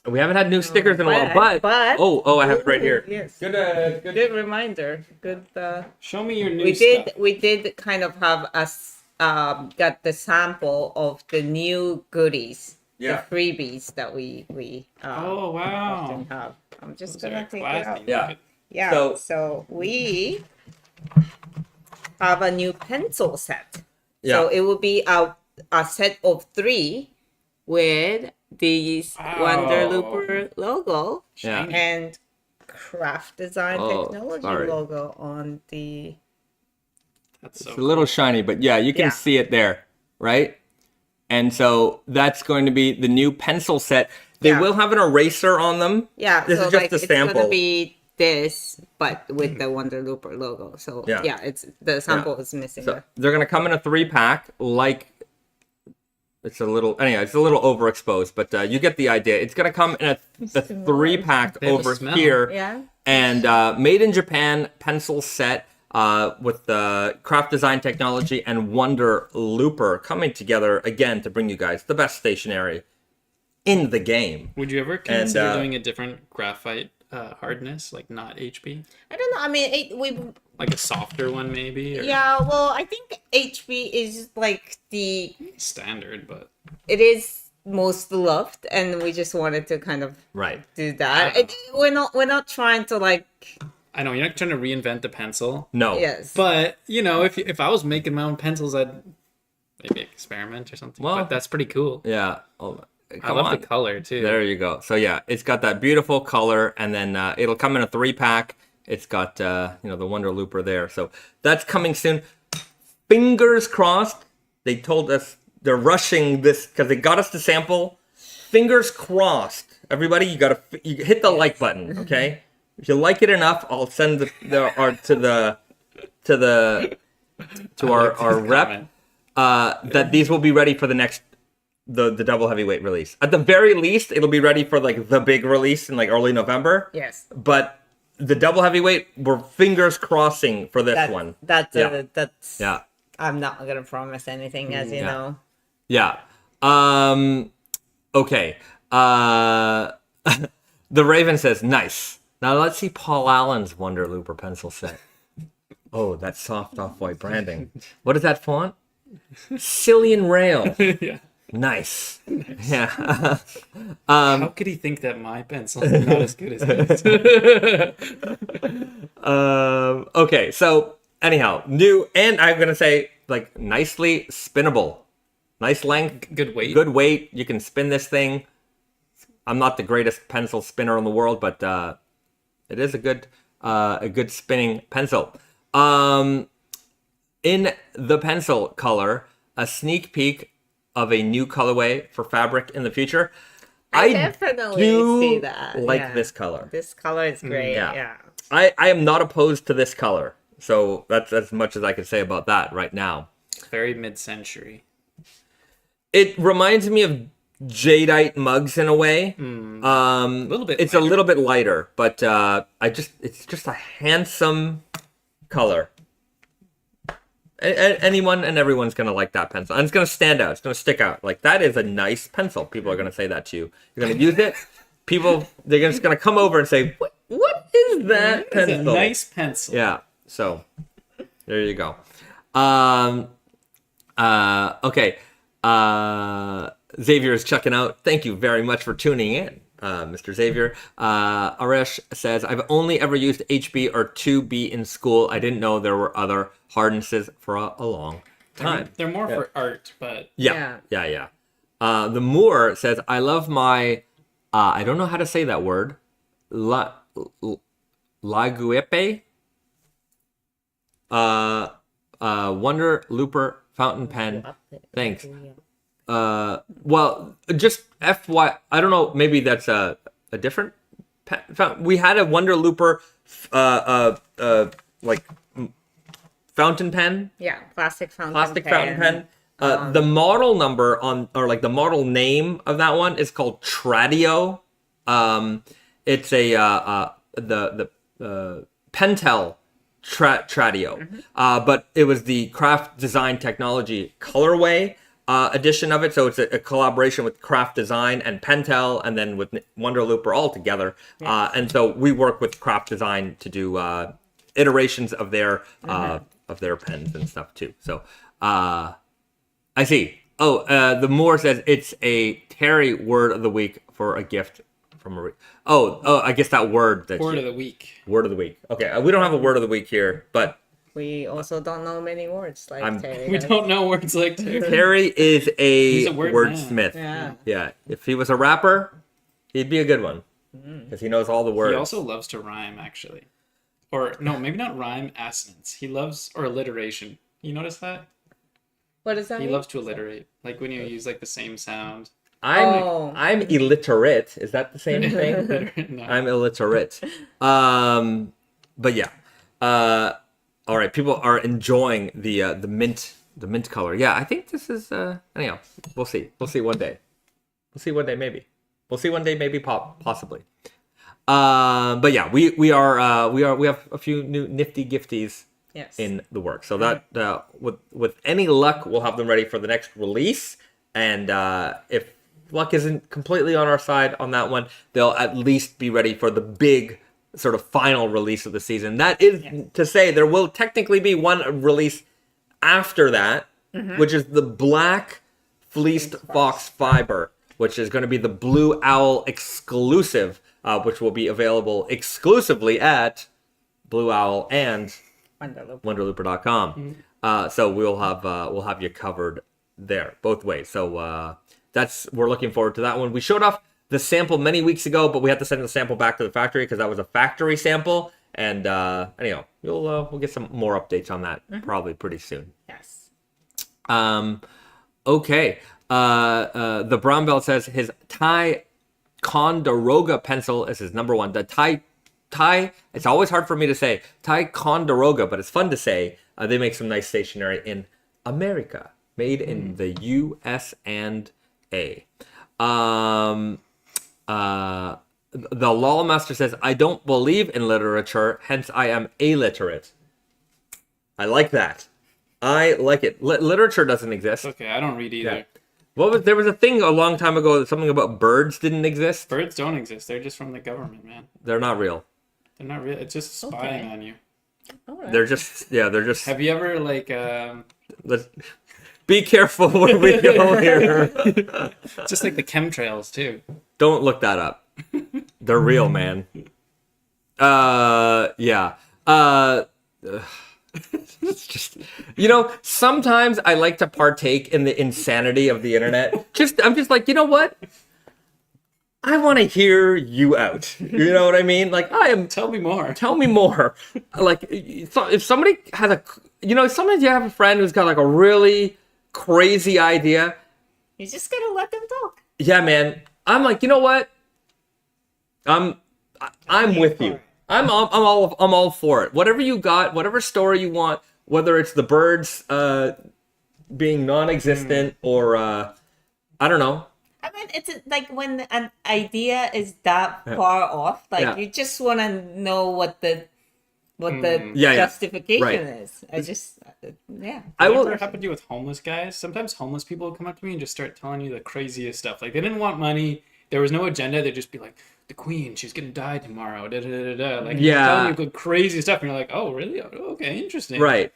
we haven't had new stickers in a while, but oh, I have it right here. Yes. Good. reminder. Good. Show me your new We stuff. did kind of have got the sample of the new goodies, Yeah. the freebies that we Oh, wow. often have. I'm just Those are gonna take it classy. out. Yeah. Yeah. So- So we have a new pencil set. Yeah. So it will be a set of 3 with these Wonder Wow. Looper logo Yeah. and craft design Oh, technology sorry. logo on the That's so It's a little shiny, but yeah, you can Yeah. see it there, right? And so that's going to be the new pencil set. They Yeah. will have an eraser on them. Yeah, This so is just like a it's sample. gonna be this, but with the Wonder Looper logo. So Yeah. yeah, it's the sample is missing. So there. they're gonna come in a 3-pack. Like it's a little overexposed, but you get the idea. It's gonna come in a 3-pack They have a over smell. here, Yeah. and made in Japan pencil set. with the craft design technology and Wonder Looper coming together again to bring you guys the best stationery in the game. Would you ever consider doing a different graphite hardness, like not HB? I don't know. I mean, we Like a softer one, maybe? Or yeah. Well, I think HB is like the standard, but it is most loved, and we just wanted to kind of Right. do that. We're not trying to like I know you're not trying to reinvent the pencil. No. yes. But you know, if I was making my own pencils, I'd maybe experiment or something. Well, but that's pretty cool. Yeah. Oh, I come love on. the color too. There you go. So yeah, it's got that beautiful color, and then it'll come in a 3-pack. It's got the Wonder Looper there. So that's coming soon. Fingers crossed. They told us they're rushing this because they got us to sample. Fingers crossed. Everybody, you hit the like button, okay? If you like it enough, I'll send our rep that these will be ready for the next the double heavyweight release. At the very least, it'll be ready for like the big release in like early November. Yes. But the double heavyweight, we're fingers crossing for this one. That's Yeah. I'm not gonna promise anything, as you know. Yeah. Okay. The Raven says, nice. Now let's see Paul Allen's Wonder Looper pencil set. Oh, that soft off-white branding. What is that font? Cillian Rail. Yeah. Nice. Yeah. How could he think that my pencil is not as good as his? Okay, so anyhow, new, and I'm going to say, like, nicely spinnable. Nice length. Good weight. Good weight. You can spin this thing. I'm not the greatest pencil spinner in the world, but it is a good spinning pencil. In the pencil color, a sneak peek of a new colorway for fabric in the future. I definitely see that. Like this color. This color is great. Yeah. I am not opposed to this color. So that's as much as I can say about that right now. Very mid-century. It reminds me of jadeite mugs in a way. A little bit. It's a little bit lighter, but it's just a handsome color. Anyone and everyone's gonna like that pencil, and it's gonna stand out. It's gonna stick out. Like, that is a nice pencil. People are gonna say that to you. You're gonna use it. They're just gonna come over and say, "What is that pencil?" It's a nice pencil. Yeah. So there you go. Okay. Xavier is checking out. Thank you very much for tuning in, Mr. Xavier. Aresh says, I've only ever used HB or 2B in school. I didn't know there were other hardnesses for a long time. They're more for art, but Yeah. The Moore says, I love my, I don't know how to say that word, Laguepe, Wonder Looper fountain pen. Thanks. Well, just FY, I don't know, maybe that's a different pen. We had a Wonder Looper, like fountain pen. Yeah, plastic fountain pen. The model number or like the model name of that one is called Tradio. It's the Pentel Tradio, but it was the craft design technology colorway edition of it. So it's a collaboration with Craft Design and Pentel, and then with Wonder Looper all together. And so we work with Craft Design to do iterations of their pens and stuff too. So I see. Oh, the Moore says it's a Terry word of the week for a gift from a. Oh, I guess that word. Word of the week. Word of the week. Okay, we don't have a word of the week here, but we also don't know many words like Terry. We don't know words like Terry. Terry is He's a a wordsmith. Yeah. If he was a rapper, he'd be a good one because he knows all the words. He also loves to rhyme, actually. Or no, maybe not rhyme, assonance. He loves alliteration. You notice that? What does that mean? He loves to alliterate, like when you use like the same sound. I'm illiterate. Is that the same thing? No. I'm illiterate. But yeah. All right. People are enjoying the mint color. Yeah, I think this is anyhow. We'll see. We'll see one day. We'll see one day maybe. We'll see one day maybe possibly. But yeah, we have a few new nifty gifties Yes. in the works. So that with any luck, we'll have them ready for the next release. And if luck isn't completely on our side on that one, they'll at least be ready for the big sort of final release of the season. That is to say, there will technically be one release after that, which is the black fleeced Foxfibre, which is going to be the Blue Owl exclusive, which will be available exclusively at Blue Owl and Wonderlooper.com. So we'll have you covered there both ways. So we're looking forward to that one. We showed off the sample many weeks ago, but we had to send the sample back to the factory because that was a factory sample. And anyhow, we'll get some more updates on that probably pretty soon. Yes. Okay. The brown belt says his Ticonderoga pencil is his number one. The Thai, it's always hard for me to say Ticonderoga, but it's fun to say. They make some nice stationery in America, made in the U.S. and A. The Lawmaster says, I don't believe in literature, hence I am illiterate. I like that. I like it. Literature doesn't exist. Okay, I don't read either. Yeah. There was a thing a long time ago, something about birds didn't exist. Birds don't exist. They're just from the government, man. They're not real. They're not real. It's just spying on you. Right. They're just. Have you ever Let's be careful where we go here. just like the chemtrails too? Don't look that up. They're real, man. Yeah. It's just, sometimes I like to partake in the insanity of the internet. I'm just like, you know what? I want to hear you out. You know what I mean? Like, Tell me more. Tell me more. Like, so if somebody has sometimes you have a friend who's got like a really crazy idea. You just gotta let them talk. Yeah, man. I'm like, you know what? I'm with you. I'm all for it. Whatever you got, whatever story you want, whether it's the birds being non-existent or I don't know. I mean, it's like when an idea is that far off, like you just want to know what the justification is. I just I will. Ever happened to you with homeless guys? Sometimes homeless people will come up to me and just start telling you the craziest stuff. Like they didn't want money. There was no agenda. They'd just be like, the queen, she's gonna die tomorrow. Da, da, da, da. Like telling you crazy stuff, and you're like, oh really? Okay, interesting. Right.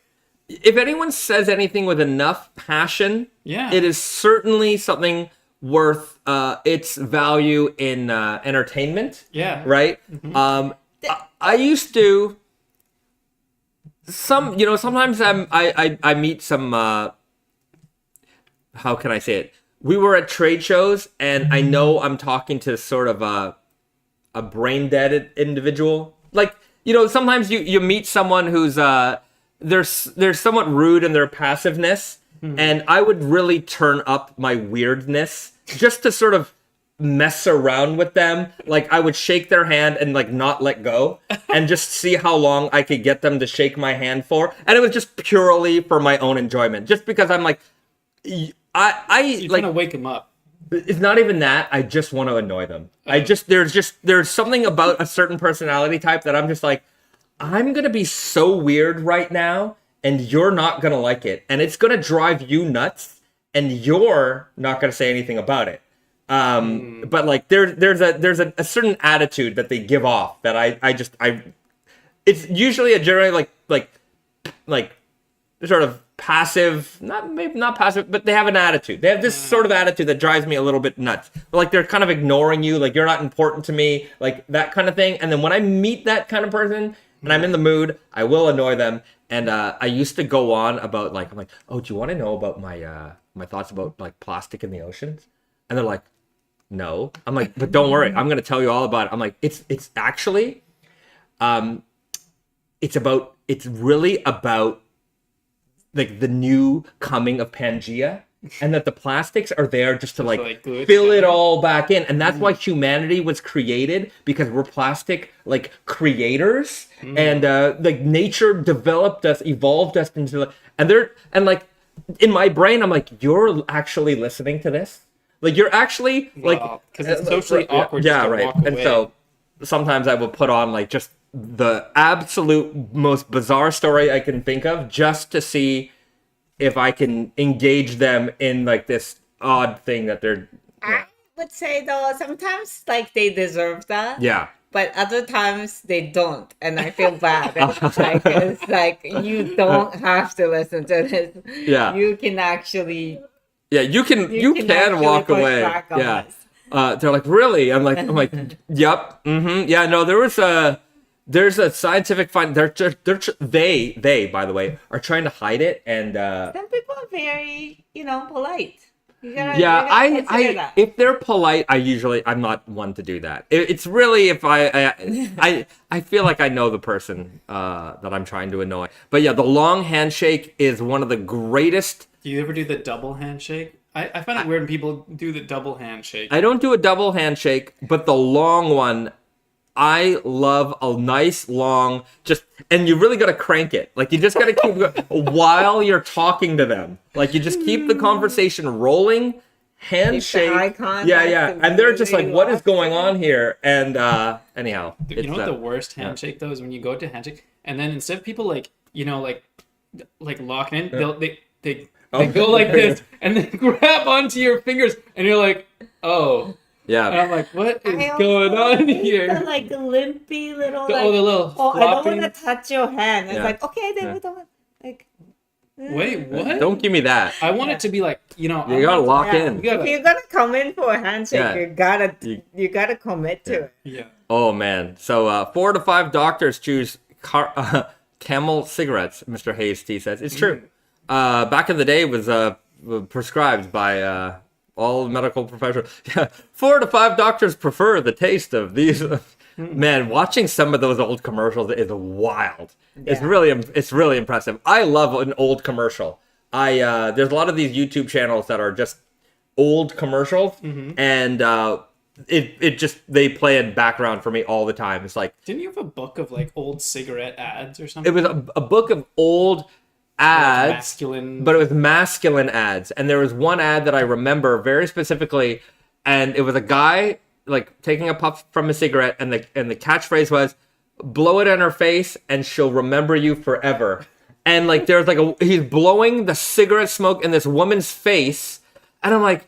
If anyone says anything with enough passion, it is certainly something worth its value in entertainment. Yeah. Right. I used to. Sometimes I meet some. How can I say it? We were at trade shows, and I know I'm talking to sort of a brain dead individual. Like, sometimes you meet someone who's they're somewhat rude in their passiveness, and I would really turn up my weirdness just to sort of mess around with them. Like, I would shake their hand and like not let go, and just see how long I could get them to shake my hand for. And it was just purely for my own enjoyment, just because I'm like, You're like trying to wake them up. It's not even that. I just want to annoy them. There's something about a certain personality type that I'm just like, I'm going to be so weird right now, and you're not going to like it. And it's going to drive you nuts, and you're not going to say anything about it. But like there's a certain attitude that they give off that it's usually a generally like sort of passive, not passive, but they have an attitude. They have this sort of attitude that drives me a little bit nuts. Like they're kind of ignoring you, like you're not important to me, like that kind of thing. And then when I meet that kind of person and I'm in the mood, I will annoy them. And I used to go on about like, I'm like, oh, do you want to know about my thoughts about like plastic in the oceans? And they're like, no. I'm like, but don't worry, I'm gonna tell you all about it. I'm like, it's actually, it's really about like the new coming of Pangea, and that the plastics are there just to like fill it all back in. And that's why humanity was created, because we're plastic like creators, and like nature developed us, evolved us into and like in my brain I'm like, you're actually listening to this? Like you're actually like, because it's socially awkward. Yeah, right. And so sometimes I will put on like just the absolute most bizarre story I can think of, just to see if I can engage them in like this odd thing that they're. I would say though, sometimes like they deserve that. Yeah. But other times they don't, and I feel bad. It's like you don't have to listen to this. Yeah. You can actually. Yeah, you can actually walk push away. back on Yeah. this. They're like, really? I'm like, yep, yeah. No, there's a scientific find. They by the way are trying to hide it, and Some people are very, polite. You gotta, yeah, you gotta consider that. if they're polite, I'm not one to do that. It's really if I feel like I know the person that I'm trying to annoy. But yeah, the long handshake is one of the greatest. Do you ever do the double handshake? I find it weird when people do the double handshake. I don't do a double handshake, but the long one, I love a nice long, and you really got to crank it. Like you just got to keep while you're talking to them. Like you just keep the conversation rolling, handshake. eye contact Yeah. And they're just like, what is going on here? And anyhow. You know what the worst handshake though is when you go to handshake and then instead of people like locking in, they go like this and then grab onto your fingers and you're like, oh. Yeah. And I'm like, what is going on here? The like limpy little. The little I don't flopping. want to touch your hand. It's Yeah. like, okay, then we don't like. Wait, what? Don't give me that. I want it to be like, You gotta lock in. If you're gonna come in for a handshake, Yeah. you gotta commit to it. Yeah. Oh man. So 4 to 5 doctors choose Camel cigarettes. Mr. Hayes T says it's true. Back in the day, it was prescribed by all medical professionals. Yeah, 4 to 5 doctors prefer the taste of these. Man, watching some of those old commercials is wild. Yeah. It's really impressive. I love an old commercial. There's a lot of these YouTube channels that are just old commercials, and they play in background for me all the time. It's like, Didn't you have a book of like old cigarette ads or something? it was a book of old ads, masculine. but it was masculine ads. And there was one ad that I remember very specifically, and it was a guy like taking a puff from a cigarette, and the catchphrase was, "Blow it in her face, and she'll remember you forever." And like there's like he's blowing the cigarette smoke in this woman's face, and I'm like,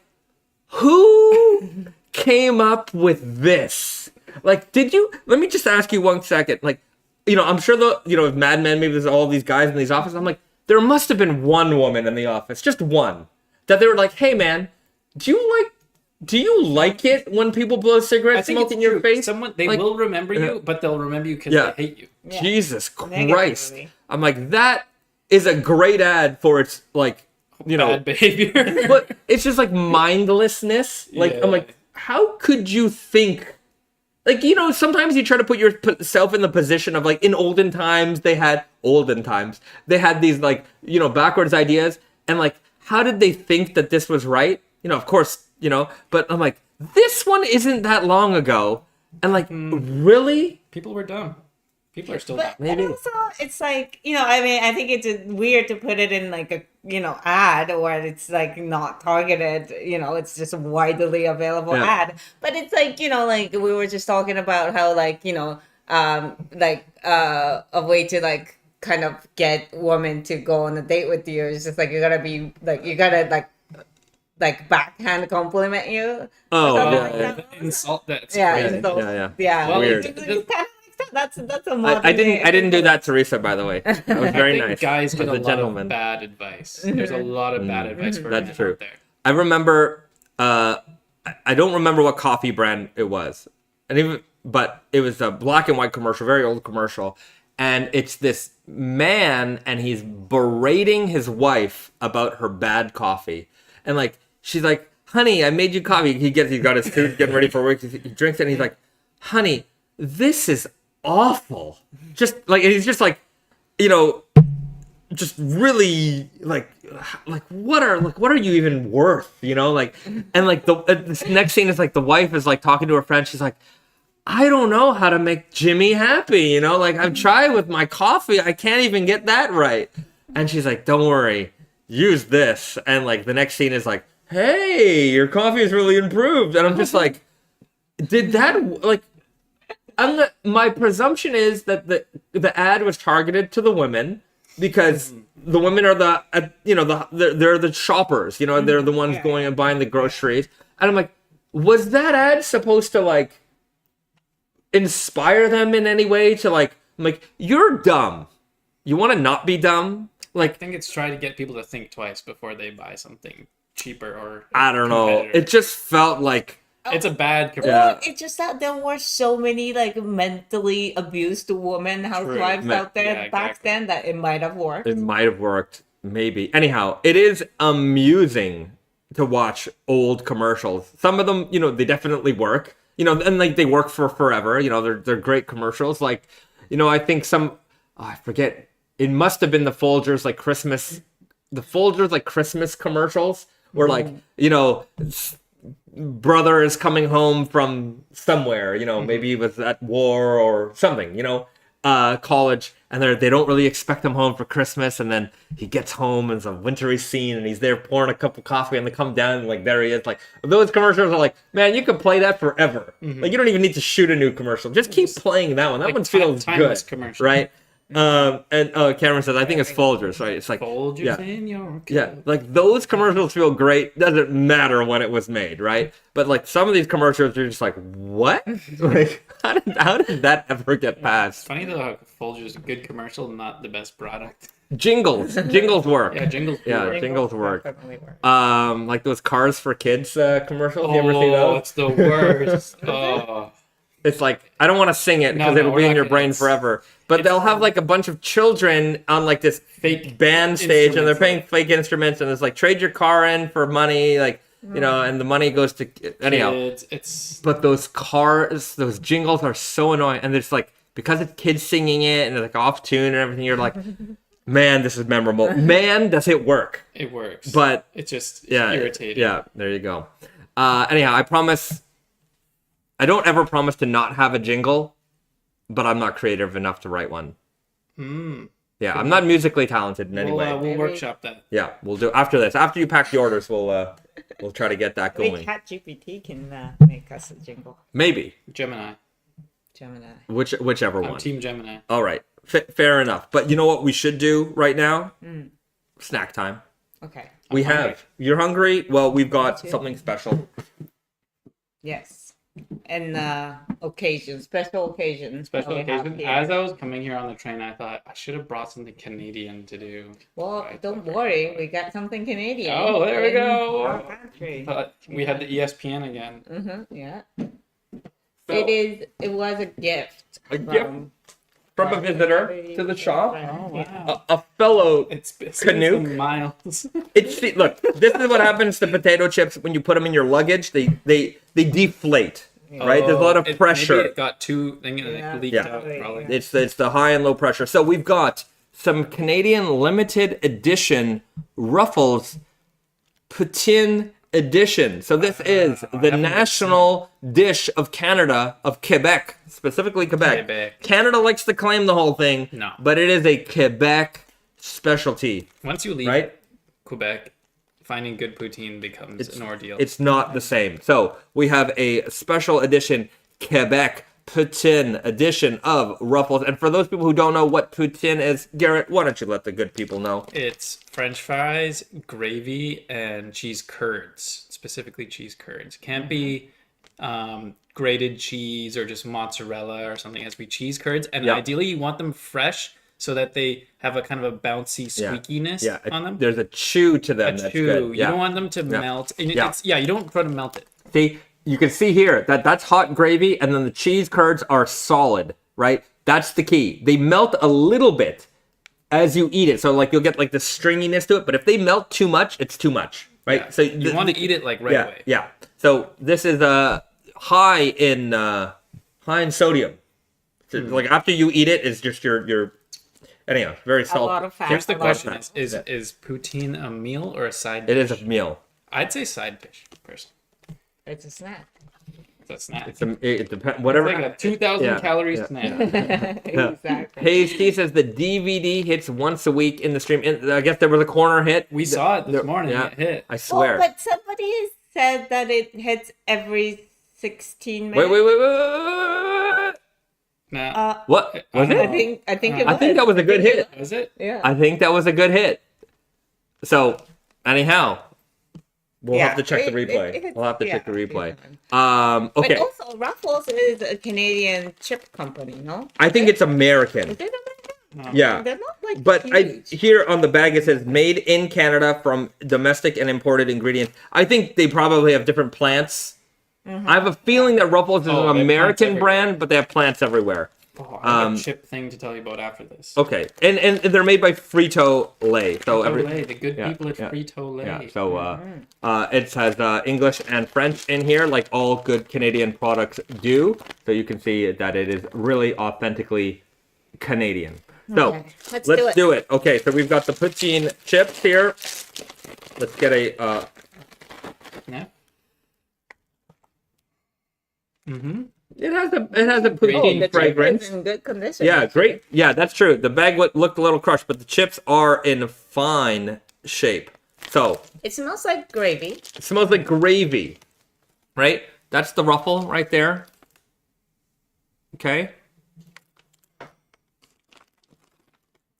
who came up with this? Like, let me just ask you 1 second. Like, I'm sure if Mad Men, maybe there's all these guys in these offices. I'm like, there must have been one woman in the office, just one, that they were like, hey man, do you like it when people blow cigarette smoke in your face? They will remember you, but they'll remember you because they hate you. Yeah. Jesus Christ. Negatively. I'm like, that is a great ad for its like, Bad behavior. but it's just like mindlessness. Like, Yeah. I'm like, how could you think? Like, sometimes you try to put yourself in the position of like in olden times they had these like, backwards ideas, and like, how did they think that this was right? Of course, but I'm like, this one isn't that long ago, and like, really? People were dumb. People are still But dumb. Maybe. and also, it's like, I think it's weird to put it in like a, ad where it's like not targeted, it's just a widely available Yeah. ad. But it's like, like we were just talking about how like, a way to like kind of get women to go on a date with you is just like, you gotta backhand compliment you. Oh, Something yeah, like yeah. that. Insult that's Yeah, crazy. insult. Yeah. Yeah. Well, Weird. It's kind of like that's a modern I day. didn't do that, Teresa, by the way. That was very I think nice. guys get As a lot gentleman. of bad advice. There's a lot of bad advice for That's men true. out there. I remember, I don't remember what coffee brand it was, but it was a black and white commercial, very old commercial, and it's this man, and he's berating his wife about her bad coffee, and like she's like, "Honey, I made you coffee." He got his food, getting ready for work. He drinks it, and he's like, "Honey, this is awful." Just like, and he's just like, just really like what are you even worth, like, and like this next scene is like the wife is like talking to her friend. She's like, I don't know how to make Jimmy happy, like I've tried with my coffee, I can't even get that right. And she's like, don't worry, use this. And like the next scene is like, hey, your coffee is really improved. And I'm just like, did that like My presumption is that the ad was targeted to the women because the women are they're the shoppers, they're the ones going and buying the groceries. And I'm like, was that ad supposed to like inspire them in any way to like, I'm like, you're dumb. You want to not be dumb? Like, I think it's trying to get people to think twice before they buy something cheaper or I don't know. competitor. It just felt like It's a bad commercial. Yeah. Well, it's just that there were so many like mentally abused women housewives Me- out there yeah, back exactly. then that it might have worked. it might have worked. Maybe. Anyhow, it is amusing to watch old commercials. Some of them, they definitely work. And like they work for forever. They're great commercials. Like, I think I forget. It must have been the Folgers Christmas commercials where like, brother is coming home from somewhere, maybe he was at war or something, college, and they don't really expect him home for Christmas, and then he gets home and it's a wintry scene and he's there pouring a cup of coffee and they come down and like there he is. Like those commercials are like, man, you could play that forever. Like you don't even need to shoot a new commercial. Just keep playing that one. That Like one feels timeless good. commercial. Right? And Cameron says, I think it's Folgers, right? It's like Folgers yeah. in your Yeah, like those commercials feel great. Doesn't matter when it was made, right? But like some of these commercials are just like, what? Like, how did that ever get It's passed? funny though how Folgers is a good commercial, not the best product. Jingles work. Yeah, Jingles. do Yeah, work. Jingles work. Definitely work. Like those Cars for Kids commercials. You ever see Oh, those? it's the worst. Oh. It's like I don't want to sing it because No, it'll we're be in not your gonna- brain forever. But they'll have like a bunch of children on like this Fake band stage, and they're instruments, playing fake instruments, and it's like trade your car in for money, like and the money goes to anyhow. It's But those jingles are so annoying, and it's like because it's kids singing it and they're like off tune and everything. You're like, man, this is memorable. Man, does it work? it works. But it's just yeah, irritating. Yeah, there you go. Anyhow, I promise. I don't ever promise to not have a jingle, but I'm not creative enough to write one. Yeah, I'm not musically talented in any way. We'll workshop that. Yeah, we'll do after this. After you pack the orders, we'll try to get that Maybe going. ChatGPT can make us a jingle. Maybe Gemini. whichever I'm one. Team Gemini. All right, fair enough. But you know what we should do right now? Snack time. Okay. We hungry. have. You're hungry? Well, we've got too. something special. Yes. And special occasions. Special that we have occasion. here. As I was coming here on the train, I thought I should have brought something Canadian to do. Well, Right. don't worry, we got something Canadian. Oh, there we in go. our country. We had the ESPN again. Yeah. So, It was a gift. A gift from a visitor to the shop. Oh Yeah. wow! A fellow. It's Canuck? some miles. Look. This is what happens to potato chips when you put them in your luggage. They deflate. Right? There's a lot of pressure. Maybe it got too. Then Yeah. it leaked Yeah. out. Probably. It's the high and low pressure. So we've got some Canadian limited edition Ruffles Poutine edition. So this is the national dish of Canada, of Quebec, specifically Quebec. Quebec. Canada likes to claim the whole thing, No. but it is a Quebec specialty, Once you leave right? Quebec, finding good poutine becomes an ordeal. It's not the same. So we have a special edition Quebec Poutine edition of Ruffles. And for those people who don't know what poutine is, Garrett, why don't you let the good people know? It's French fries, gravy, and cheese curds. Specifically, cheese curds. Can't be grated cheese or just mozzarella or something. It has to be cheese curds, and Yeah. ideally you want them fresh so that they have a kind of a bouncy squeakiness Yeah, on them. there's a chew to them. That's Chew. good. You Yeah. don't want them to melt. And Yeah. you don't want to melt it. See, you can see here that's hot gravy, and then the cheese curds are solid, right? That's the key. They melt a little bit as you eat it, so like you'll get like the stringiness to it. But if they melt too much, it's too much, right? Yeah. So You want to eat it like right yeah, away. yeah. So this is high in sodium. So, like after you eat it, it's just your anyhow very A salty. lot of fat. Here's the a lot of question: fat. is poutine a meal or a side It dish? is a meal. I'd say side dish, person. It's a snack. It's a snack. It depends. Whatever. It's like a 2,000 Yeah, calorie yeah. snack. Exactly. Hayes T says the DVD hits once a week in the stream. I guess there was a corner hit. We saw it this morning. Yeah. It hit. I swear. Well, but somebody said that it hits every 16 minutes. Wait. Nah. What was I it? think it I think that was a good hit. Was it? Yeah. I think that was a good hit. So, anyhow, we'll have to check the replay. We'll have to check the replay. Okay. But also, Ruffles is a Canadian chip company, no? I think it's American. Is it American? Yeah. They're not like But huge. here on the bag it says made in Canada from domestic and imported ingredients. I think they probably have different plants. I have a feeling that Ruffles is Oh, an they have plants American everywhere. brand, but they have plants everywhere. Oh, I have a chip thing to tell you about after this. Okay, and they're made by Frito-Lay. So Frito-Lay, the good people at yeah. Frito-Lay. Yeah, so it has English and French in here, like all good Canadian products do. So you can see that it is really authentically Canadian. So Okay, let's do it. Okay, so we've got the poutine chips here. Let's get a. Yeah. Mm-hmm. It has a poutine the chip fragrance. is in good condition. Yeah, great. Yeah, that's true. The bag looked a little crushed, but the chips are in fine shape. So It smells like gravy. it smells like gravy, right? That's the ruffle right there. Okay.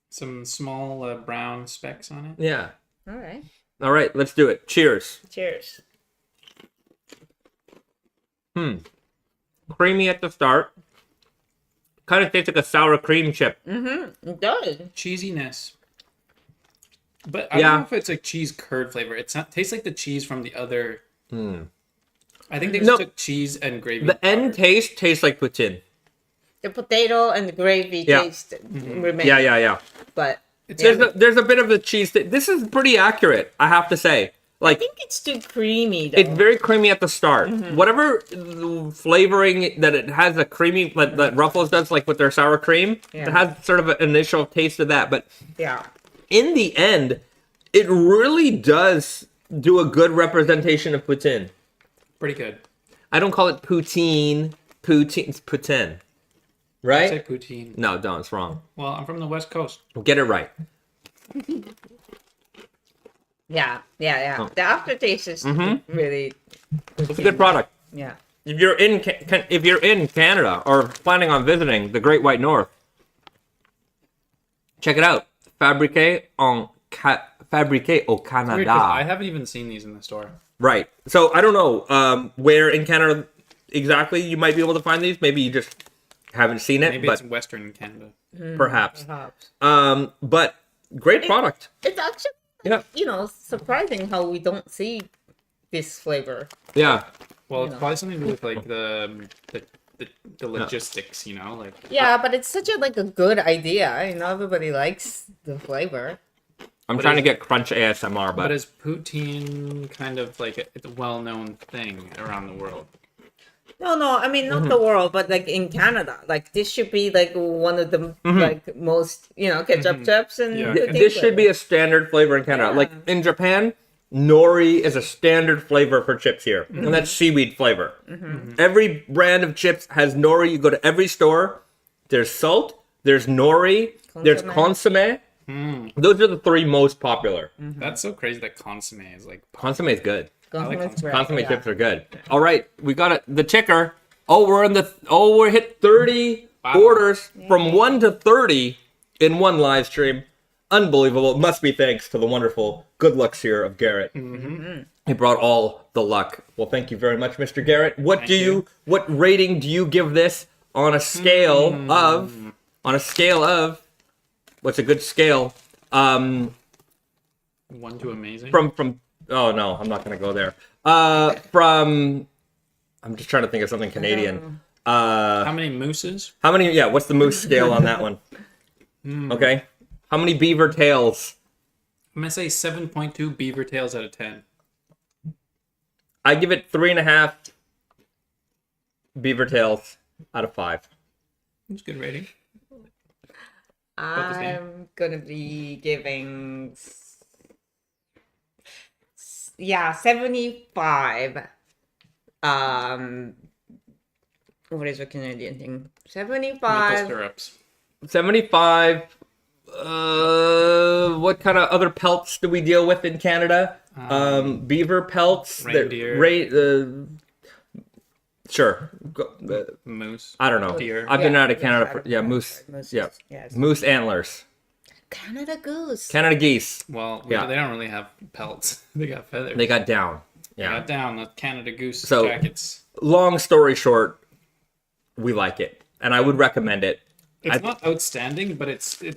Some small brown specks on it. Yeah. All right. All right, let's do it. Cheers. Cheers. Creamy at the start. Kind of tastes like a sour cream chip. It does. Cheesiness. But I don't know if it's like cheese curd flavor. It's not tastes like the cheese from the other. I think they just took cheese and gravy. The end taste tastes like poutine. The potato and the gravy Yeah. taste remain. Yeah. But There's a bit of the cheese. This is pretty accurate, I have to say. I Like, think it's too creamy though. it's very creamy at the start. Whatever flavoring that it has, a creamy that Ruffles does, like with their sour cream, it Yeah. has sort of an initial taste of that. But Yeah. in the end, it really does do a good representation of poutine. Pretty good. I don't call it poutine. It's poutine. I Right? say poutine. No, don't. It's wrong. Well, I'm from the West Coast. Get it right. Yeah. The aftertaste is really. It's a good product. Yeah. If you're in Canada or planning on visiting the Great White North, check it out. Fabriqué au Weird, 'cause I Canada. haven't even seen these in the store. Right. So I don't know where in Canada exactly you might be able to find these. Maybe you just haven't seen it, Maybe but it's Western Canada. perhaps. Perhaps. But great product. It's actually, Yeah. surprising how we don't see this flavor. Yeah. Well, it's probably something to do with like the logistics, like. Yeah, but it's such a good idea. Everybody likes the flavor. I'm But trying to is- get crunch ASMR, But but is poutine kind of like a well-known thing around the world? No, I mean not the world, but like in Canada, like this should be like one of the like most ketchup chips and Yeah. poutine this should be flavor. a standard flavor in Canada. Yeah. Like in Japan, nori is a standard flavor for chips here, and that's seaweed flavor. Every brand of chips has nori. You go to every store, there's salt, there's nori, there's consomme. Those are the three most popular. That's so crazy that consomme is like. Consomme is good. Consomme's great, Consomme yeah. chips are good. All right, we got it. The ticker. We're hit 30 orders from 1 to 30 in one live stream. Unbelievable. It must be thanks to the wonderful good looks here of Garrett. He brought all the luck. Well, thank you very much, Mr. Garrett. What rating do you give this on a scale of what's a good scale? 1 to amazing. From oh no, I'm not gonna go there. I'm just trying to think of something Canadian. How many mooses? How many? Yeah, what's the moose scale on that one? Okay. How many beaver tails? I'm gonna say 7.2 beaver tails out of 10. I give it 3.5 beaver tails out of 5. It's a good rating. About the same. I'm gonna be giving 75. What is a Canadian thing? Maple 75. syrups. 75. What kind of other pelts do we deal with in Canada? Beaver pelts. Reindeer. Sure. Moose. I don't know. Deer. I've been Yeah, out of Canada. For, yeah, Moose. moose. Yeah, Yes. moose antlers. Canada goose. Canada geese. Well, Yeah. they don't really have pelts. They got feathers. They got down. They Yeah. got down the Canada Goose So- jackets. Long story short, we like it, and I would recommend it. It's not outstanding, but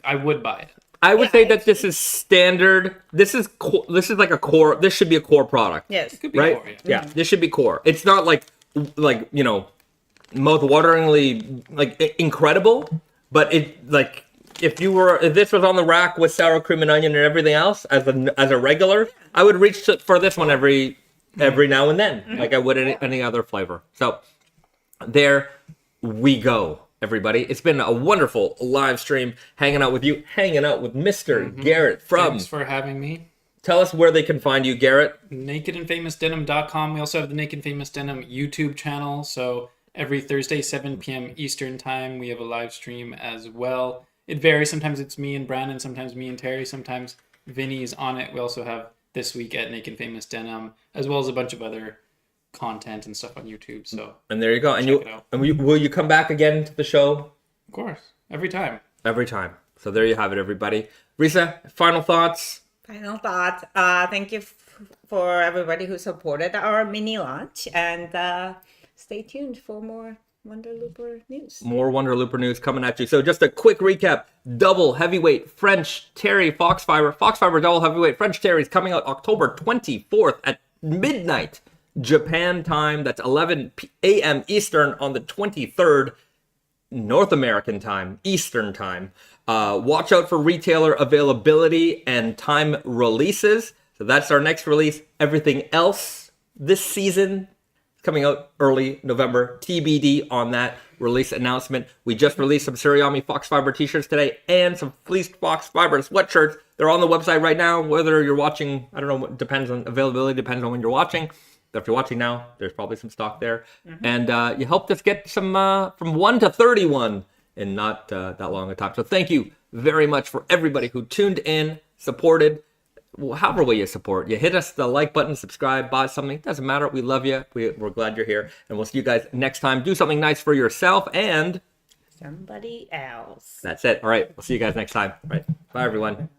I would buy it. I would say that this is standard. This is like a core. This should be a core product. Yes. Could be Right? more, yeah. Yeah, this should be core. It's not like mouth-wateringly incredible, but it like if this was on the rack with sour cream and onion and everything else as a regular, I would reach for this one every now and then, like I would any other flavor. So there we go, everybody. It's been a wonderful live stream hanging out with you, hanging out with Mr. Garrett from. Thanks for having me. Tell us where they can find you, Garrett. nakedandfamousdenim.com. We also have the Naked and Famous Denim YouTube channel. So every Thursday, 7 p.m. Eastern time, we have a live stream as well. It varies. Sometimes it's me and Brandon. Sometimes me and Terry. Sometimes Vinny's on it. We also have This Week at Naked and Famous Denim, as well as a bunch of other content and stuff on YouTube. So And there you go. And Check it out. will you come back again to the show? of course, every time. Every time. So there you have it, everybody. Risa, final thoughts? Final thought. Thank you for everybody who supported our mini launch, and stay tuned for more Wonder Looper news. More Wonder Looper news coming at you. So just a quick recap. Double heavyweight French Terry Foxfibre. Foxfibre double heavyweight French Terry is coming out October 24th at midnight Japan time. That's 11 a.m. Eastern on the 23rd. North American time, Eastern time. Watch out for retailer availability and time releases. So that's our next release. Everything else this season coming out early November. TBD on that release announcement. We just released some tsuriami Foxfibre t-shirts today and some fleeced Foxfibre sweatshirts. They're on the website right now. Whether you're watching, I don't know, depends on availability, depends on when you're watching. If you're watching now, there's probably some stock there. And you helped us get some from 1 to 31 in not that long a time. So thank you very much for everybody who tuned in, supported. However way you support. You hit us the like button, subscribe, buy something. Doesn't matter. We love you. We're glad you're here. And we'll see you guys next time. Do something nice for yourself and Somebody else. that's it. All right. We'll see you guys next time. All right. Bye, everyone.